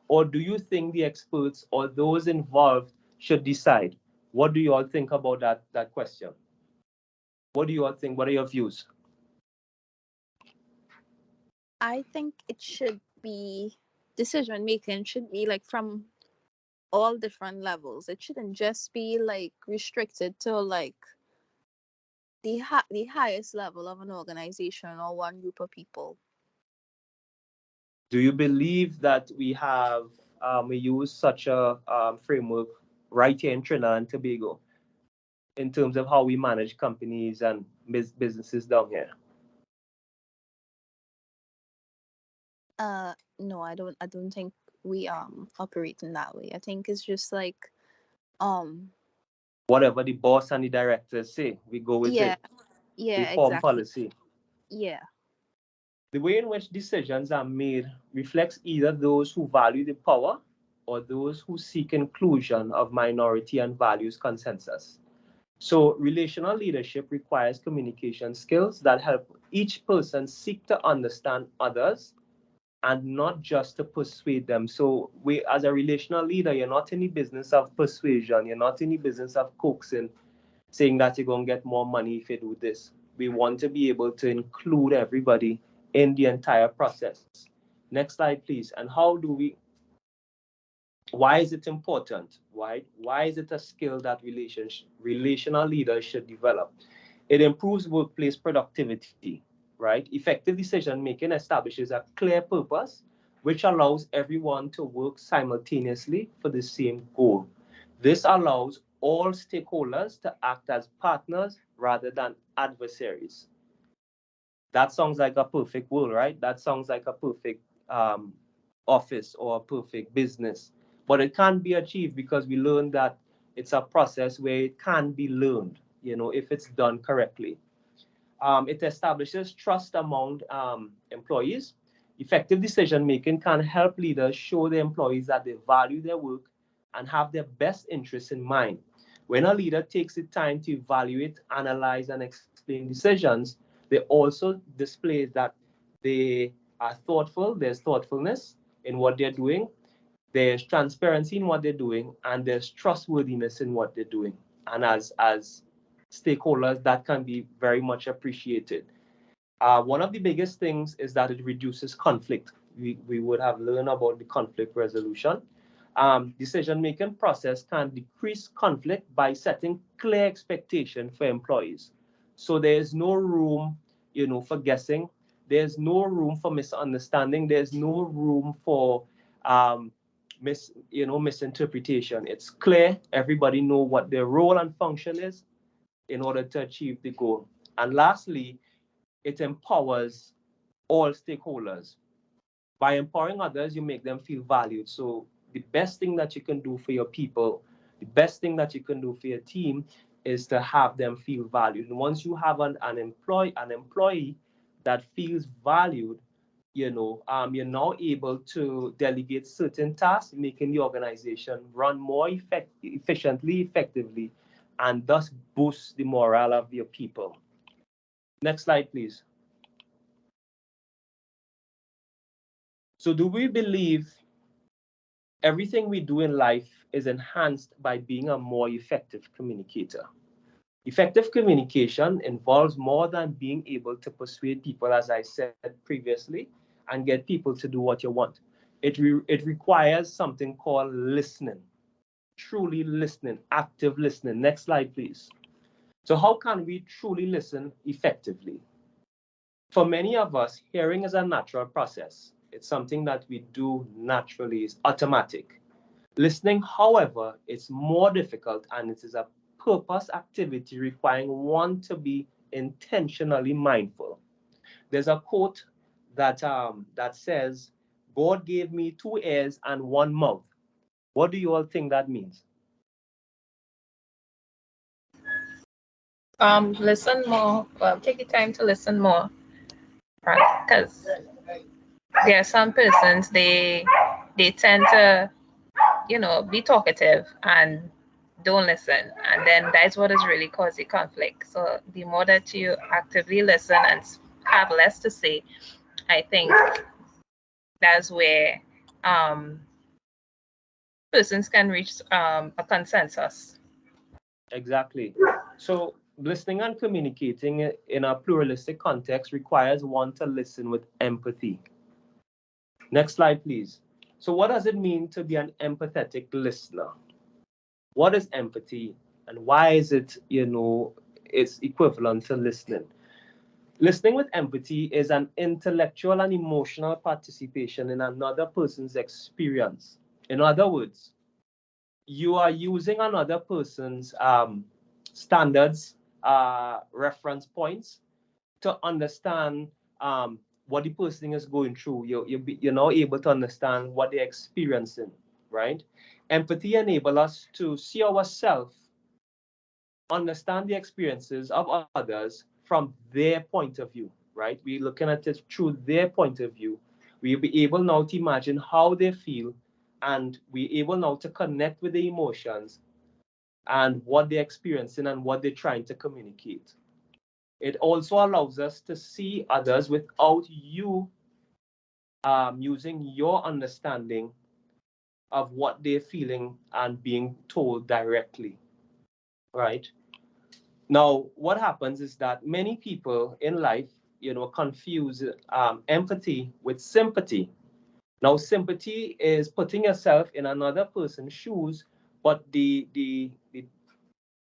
Or do you think the experts or those involved should decide? What do you all think about that question? What do you all think? What are your views? I think it should be decision making should be like from all different levels. It shouldn't just be like restricted to like the highest level of an organization or one group of people. Do you believe that we use such a framework right here in Trinidad and Tobago in terms of how we manage companies and businesses down here? No, I don't think we operate in that way. I think it's just like Whatever the boss and the directors say, we go with yeah, it. yeah, We form exactly. policy. Yeah. The way in which decisions are made reflects either those who value the power or those who seek inclusion of minority and values consensus. So relational leadership requires communication skills that help each person seek to understand others and not just to persuade them. So we, as a relational leader, you're not in the business of persuasion. You're not in the business of coaxing, saying that you're going to get more money if you do this. We want to be able to include everybody in the entire process. Next slide, please. And why is it important? Why is it a skill that relational leaders should develop? It improves workplace productivity, right? Effective decision making establishes a clear purpose, which allows everyone to work simultaneously for the same goal. This allows all stakeholders to act as partners rather than adversaries. That sounds like a perfect world, right? That sounds like a perfect office or a perfect business. But it can't be achieved because we learned that it's a process where it can be learned, if it's done correctly. It establishes trust among employees. Effective decision making can help leaders show their employees that they value their work and have their best interests in mind. When a leader takes the time to evaluate, analyze, and explain decisions, they also display that they are thoughtful, there's thoughtfulness in what they're doing, there's transparency in what they're doing, and there's trustworthiness in what they're doing. And as stakeholders, that can be very much appreciated. One of the biggest things is that it reduces conflict. We would have learned about the conflict resolution. Decision-making process can decrease conflict by setting clear expectation for employees. So there is no room, for guessing. There's no room for misunderstanding. There's no room for misinterpretation. It's clear. Everybody know what their role and function is in order to achieve the goal. And lastly, it empowers all stakeholders. By empowering others, you make them feel valued. So the best thing that you can do for your people, the best thing that you can do for your team is to have them feel valued. And once you have an employee that feels valued, you're now able to delegate certain tasks, making the organization run more efficiently, effectively, and thus boost the morale of your people. Next slide, please. So do we believe everything we do in life is enhanced by being a more effective communicator? Effective communication involves more than being able to persuade people, as I said previously, and get people to do what you want. It requires something called listening, truly listening, active listening. Next slide, please. So how can we truly listen effectively? For many of us, hearing is a natural process. It's something that we do naturally, it's automatic. Listening, however, is more difficult and it is a purpose activity requiring one to be intentionally mindful. There's a quote that says, God gave me 2 ears and 1 mouth. What do you all think that means? Listen more. Well, take the time to listen more, right? Because there are some persons they tend to, be talkative and don't listen, and then that's what is really causing conflict. So the more that you actively listen and have less to say, I think that's where persons can reach a consensus. Exactly. So listening and communicating in a pluralistic context requires one to listen with empathy. Next slide, please. So what does it mean to be an empathetic listener? What is empathy and why is it, it's equivalent to listening? Listening with empathy is an intellectual and emotional participation in another person's experience. In other words, you are using another person's standards, reference points to understand what the person is going through. You're now able to understand what they're experiencing, right? Empathy enables us to see ourselves, understand the experiences of others from their point of view, right? We're looking at it through their point of view. We'll be able now to imagine how they feel, and we're able now to connect with the emotions and what they're experiencing and what they're trying to communicate. It also allows us to see others without you using your understanding of what they're feeling and being told directly, right? Now, what happens is that many people in life, confuse empathy with sympathy. Now, sympathy is putting yourself in another person's shoes, but the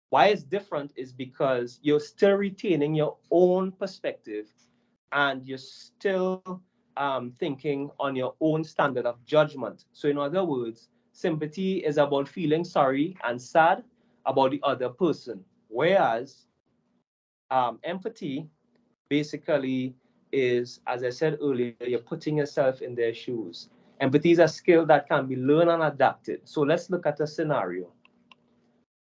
why it's different is because you're still retaining your own perspective and you're still thinking on your own standard of judgment. So, in other words, sympathy is about feeling sorry and sad about the other person, whereas empathy basically is, as I said earlier, you're putting yourself in their shoes. Empathy is a skill that can be learned and adapted. So let's look at a scenario.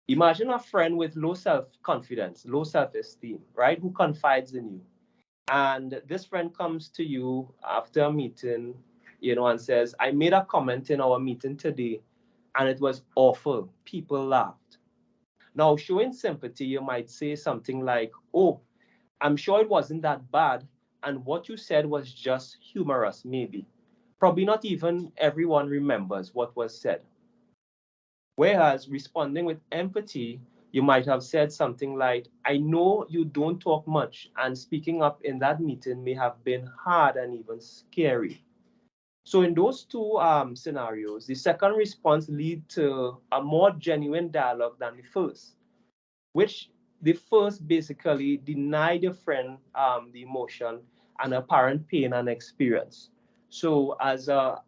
Imagine a friend with low self-confidence, low self-esteem, right? Who confides in you. And this friend comes to you after a meeting, and says, I made a comment in our meeting today and it was awful. People laughed. Now, showing sympathy, you might say something like, oh, I'm sure it wasn't that bad. And what you said was just humorous, maybe. Probably not even everyone remembers what was said. Whereas responding with empathy, you might have said something like, I know you don't talk much, and speaking up in that meeting may have been hard and even scary. So in those two scenarios, the second response lead to a more genuine dialogue than the first, which the first basically denied your friend the emotion and apparent pain and experience. So as a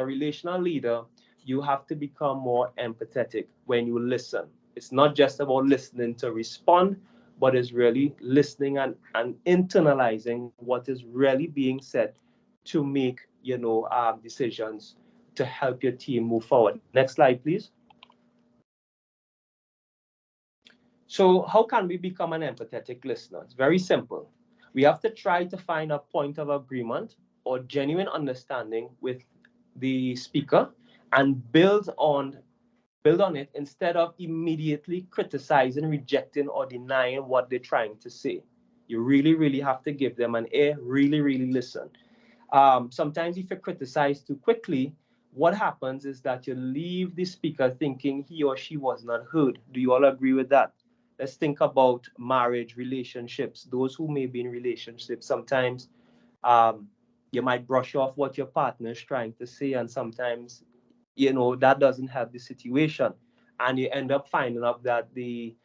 relational leader, you have to become more empathetic when you listen. It's not just about listening to respond, but it's really listening and internalizing what is really being said to make decisions to help your team move forward. Next slide, please. So how can we become an empathetic listener? It's very simple. We have to try to find a point of agreement or genuine understanding with the speaker and build on it instead of immediately criticizing, rejecting, or denying what they're trying to say. You really, really have to give them an ear, really, really listen. Sometimes if you criticize too quickly, what happens is that you leave the speaker thinking he or she was not heard. Do you all agree with that? Let's think about marriage, relationships. Those who may be in relationships, sometimes you might brush off what your partner is trying to say, and sometimes that doesn't help the situation, and you end up finding out that the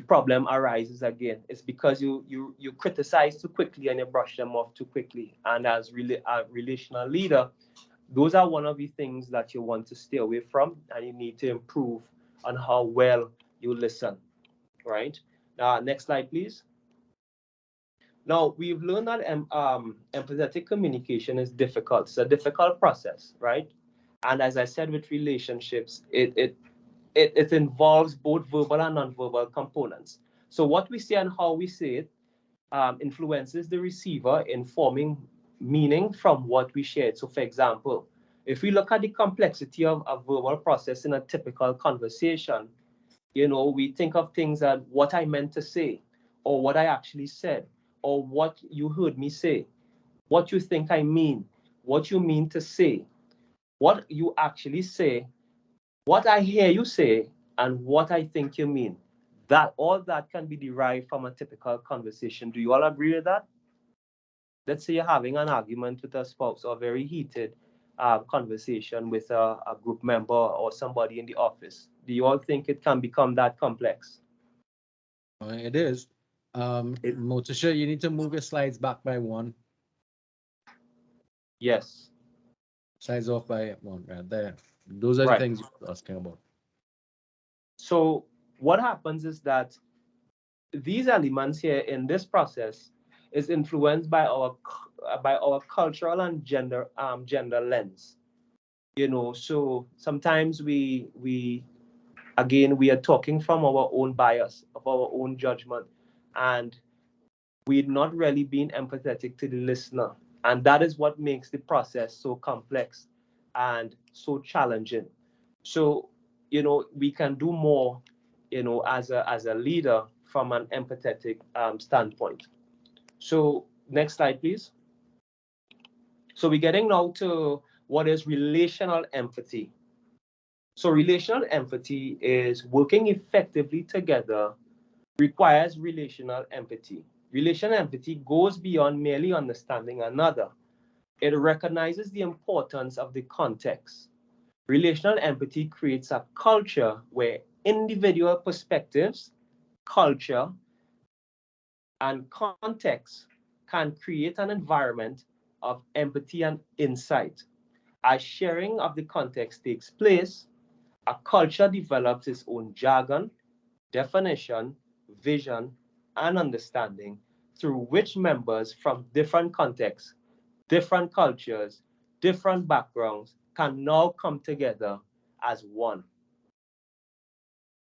problem arises again. It's because you criticize too quickly and you brush them off too quickly. And as a relational leader, those are one of the things that you want to stay away from, and you need to improve on how well you listen, right? Next slide, please. Now, we've learned that empathetic communication is difficult. It's a difficult process, right? And as I said, with relationships, it involves both verbal and nonverbal components. So what we say and how we say it influences the receiver in forming meaning from what we shared. So for example, if we look at the complexity of a verbal process in a typical conversation, we think of things as what I meant to say, or what I actually said, or what you heard me say, what you think I mean, what you mean to say, what you actually say, what I hear you say, and what I think you mean. That all that can be derived from a typical conversation. Do you all agree with that? Let's say you're having an argument with a spouse or a very heated conversation with a group member or somebody in the office. Do you all think it can become that complex? It is. Motisha, you need to move your slides back by one. Yes. Slides off by one, right there. Those are the things you're asking about. So what happens is that these elements here in this process is influenced by our cultural and gender lens. So sometimes we are talking from our own bias, of our own judgment, and we're not really being empathetic to the listener. And that is what makes the process so complex and so challenging. So, we can do more, as a leader from an empathetic standpoint. So next slide, please. So we're getting now to what is relational empathy. So relational empathy is working effectively together requires relational empathy. Relational empathy goes beyond merely understanding another. It recognizes the importance of the context. Relational empathy creates a culture where individual perspectives, culture, and context can create an environment of empathy and insight. As sharing of the context takes place, a culture develops its own jargon, definition, vision, and understanding through which members from different contexts, different cultures, different backgrounds can now come together as one.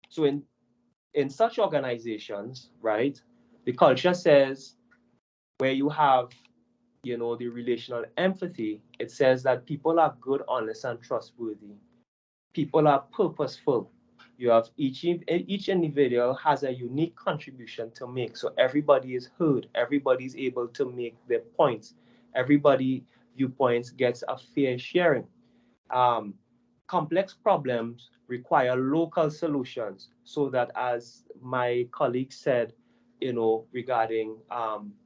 So in such organizations, right, the culture says where you have, the relational empathy, it says that people are good, honest, and trustworthy. People are purposeful. You have each individual has a unique contribution to make. So everybody is heard. Everybody is able to make their points. Everybody viewpoints gets a fair sharing. Um, Complex problems require local solutions so that, as my colleague said, regarding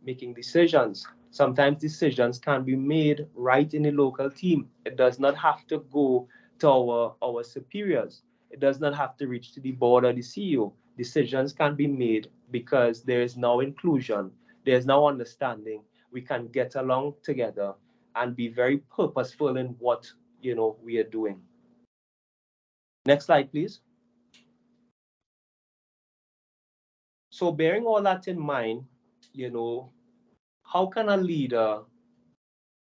making decisions, sometimes decisions can be made right in the local team. It does not have to go to our superiors. It does not have to reach to the board or the CEO. Decisions can be made because there is now inclusion, there's now understanding. We can get along together and be very purposeful in what we are doing. Next slide, please. So bearing all that in mind, how can a leader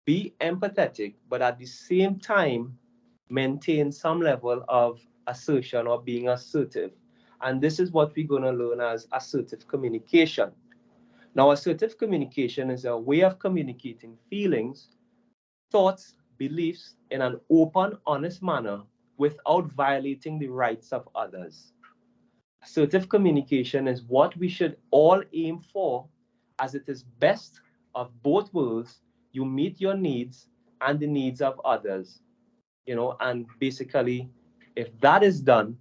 be empathetic, but at the same time maintain some level of assertion or being assertive? And this is what we're going to learn as assertive communication. Now, assertive communication is a way of communicating feelings, thoughts, beliefs in an open, honest manner without violating the rights of others. Assertive communication is what we should all aim for, as it is best of both worlds. You meet your needs and the needs of others, and basically, if that is done,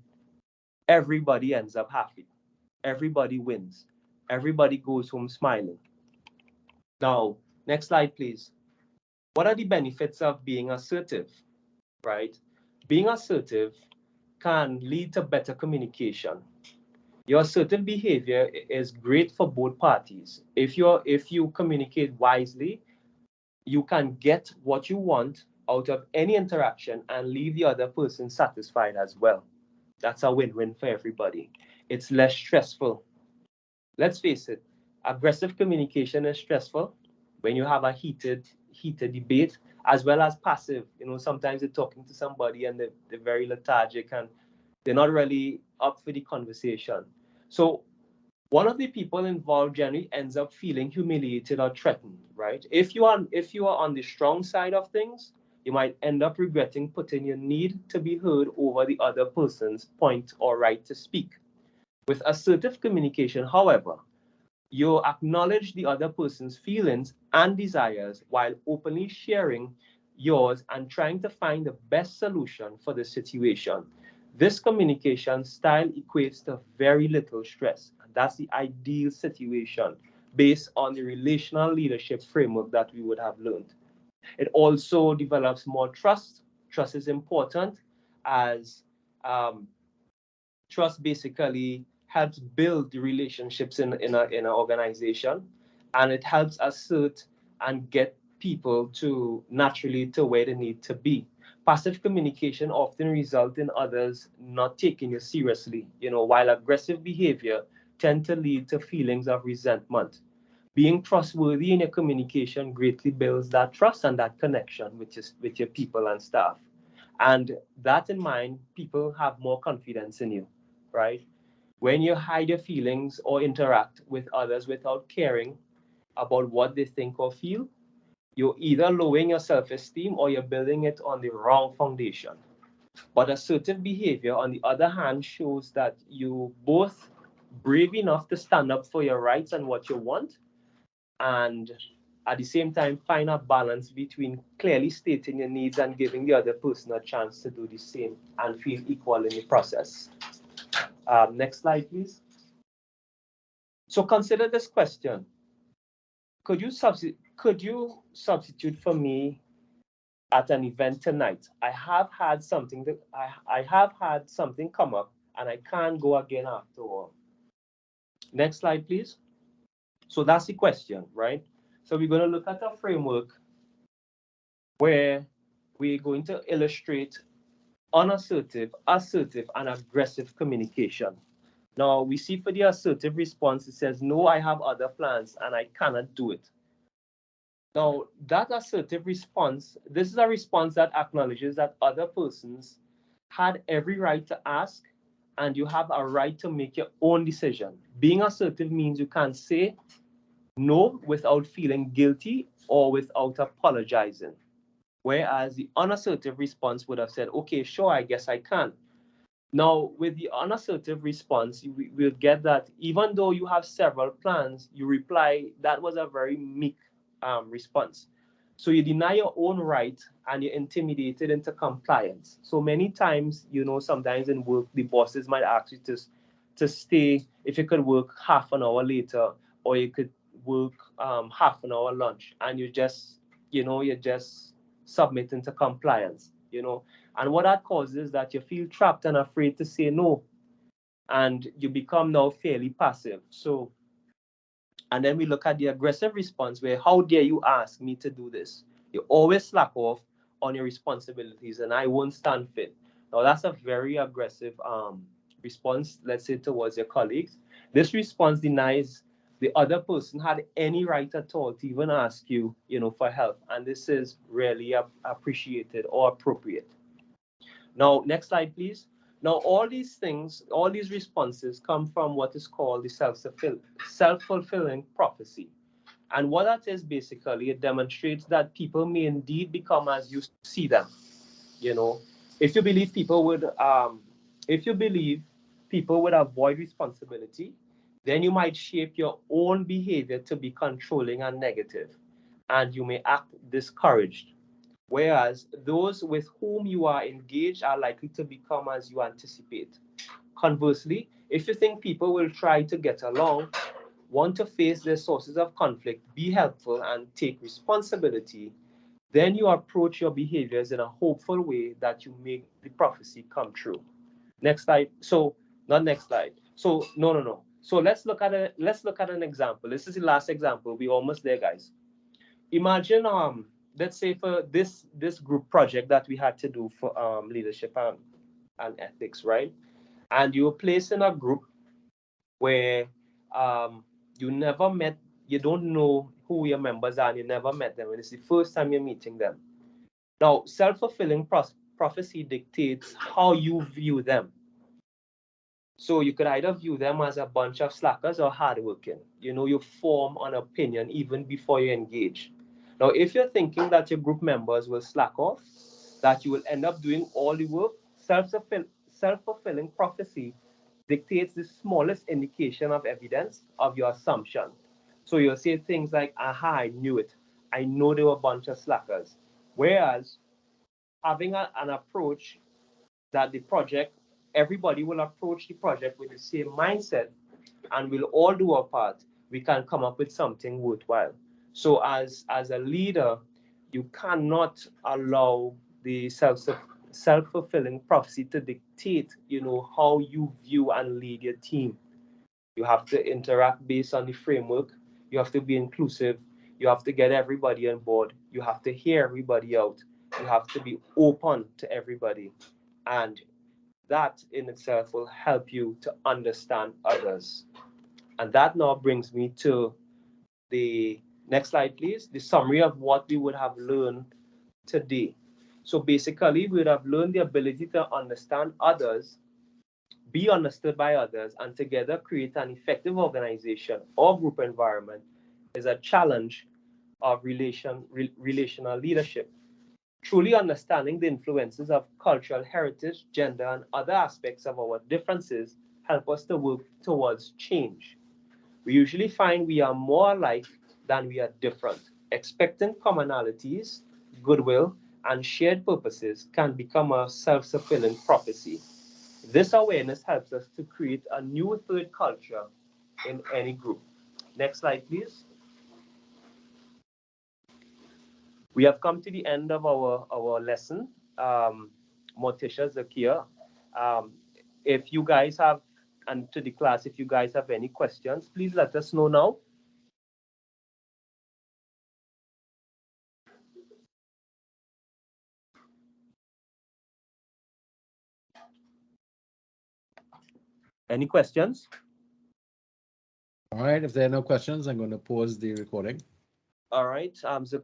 everybody ends up happy. Everybody wins. Everybody goes home smiling. Now, next slide, please. What are the benefits of being assertive, right? Being assertive can lead to better communication. Your assertive behavior is great for both parties. If you communicate wisely, you can get what you want out of any interaction and leave the other person satisfied as well. That's a win-win for everybody. It's less stressful. Let's face it, aggressive communication is stressful when you have a heated debate, as well as passive. Sometimes you're talking to somebody and they're very lethargic and they're not really up for the conversation. So one of the people involved generally ends up feeling humiliated or threatened, right? If you are on the strong side of things, you might end up regretting putting your need to be heard over the other person's point or right to speak. With assertive communication, however, you acknowledge the other person's feelings and desires while openly sharing yours and trying to find the best solution for the situation. This communication style equates to very little stress. And that's the ideal situation based on the relational leadership framework that we would have learned. It also develops more trust. Trust is important as trust basically helps build the relationships in an organization, and it helps assert and get people to naturally to where they need to be. Passive communication often results in others not taking you seriously, while aggressive behavior tend to lead to feelings of resentment. Being trustworthy in your communication greatly builds that trust and that connection with your people and staff. And that in mind, people have more confidence in you, right? When you hide your feelings or interact with others without caring about what they think or feel, you're either lowering your self-esteem or you're building it on the wrong foundation. But assertive behavior, on the other hand, shows that you both brave enough to stand up for your rights and what you want, and at the same time find a balance between clearly stating your needs and giving the other person a chance to do the same and feel equal in the process. Next slide, please. So consider this question. Could you substitute for me at an event tonight? I have had something come up and I can't go again after all. Next slide, please. So that's the question, right? So we're going to look at a framework where we're going to illustrate unassertive, assertive, and aggressive communication. Now, we see for the assertive response, it says, no, I have other plans and I cannot do it. Now, that assertive response, this is a response that acknowledges that other persons had every right to ask, and you have a right to make your own decision. Being assertive means you can say no without feeling guilty or without apologizing. Whereas the unassertive response would have said, okay, sure, I guess I can. Now, with the unassertive response, we'll get that even though you have several plans, you reply, that was a very meek response. So you deny your own right and you're intimidated into compliance. So many times, sometimes in work, the bosses might ask you to stay, if you could work half an hour later, or you could work half an hour lunch, and you're just submitting to compliance. And what that causes is that you feel trapped and afraid to say no, and you become now fairly passive. So, and then we look at the aggressive response where, how dare you ask me to do this? You always slack off on your responsibilities and I won't stand fit. Now, that's a very aggressive response, let's say, towards your colleagues. This response denies the other person had any right at all to even ask you, for help. And this is really appreciated or appropriate. Now, next slide, please. Now, all these things, all these responses come from what is called the self-fulfilling prophecy. And what that is basically, it demonstrates that people may indeed become as you see them. You know, if you believe people would avoid responsibility, then you might shape your own behavior to be controlling and negative, and you may act discouraged. Whereas those with whom you are engaged are likely to become as you anticipate. Conversely, if you think people will try to get along, want to face their sources of conflict, be helpful, and take responsibility, then you approach your behaviors in a hopeful way that you make the prophecy come true. Next slide. So, not next slide. So, no. So let's look at an example. This is the last example. We're almost there, guys. Imagine let's say for this group project that we had to do for leadership and ethics, right? And you were placed in a group where you never met, you don't know who your members are, and you never met them, and it's the first time you're meeting them. Now, self-fulfilling prophecy dictates how you view them. So you could either view them as a bunch of slackers or hardworking. You form an opinion even before you engage. Now, if you're thinking that your group members will slack off, that you will end up doing all the work, self-fulfilling prophecy dictates the smallest indication of evidence of your assumption. So you'll say things like, aha, I knew it. I know they were a bunch of slackers. Whereas having an approach that everybody will approach the project with the same mindset and we'll all do our part, we can come up with something worthwhile. So as a leader, you cannot allow the self-fulfilling prophecy to dictate, how you view and lead your team. You have to interact based on the framework. You have to be inclusive. You have to get everybody on board. You have to hear everybody out. You have to be open to everybody. And that in itself will help you to understand others. And that now brings me to the next slide, please. The summary of what we would have learned today. So basically, we would have learned the ability to understand others, be understood by others, and together create an effective organization or group environment is a challenge of relational leadership. Truly understanding the influences of cultural heritage, gender, and other aspects of our differences help us to work towards change. We usually find we are more alike than we are different. Expecting commonalities, goodwill, and shared purposes can become a self-fulfilling prophecy. This awareness helps us to create a new third culture in any group. Next slide, please. We have come to the end of our lesson. Morticia, Zakia, if you guys have, and to the class, if you guys have any questions, please let us know now. Any questions? All right, if there are no questions, I'm going to pause the recording. All right. So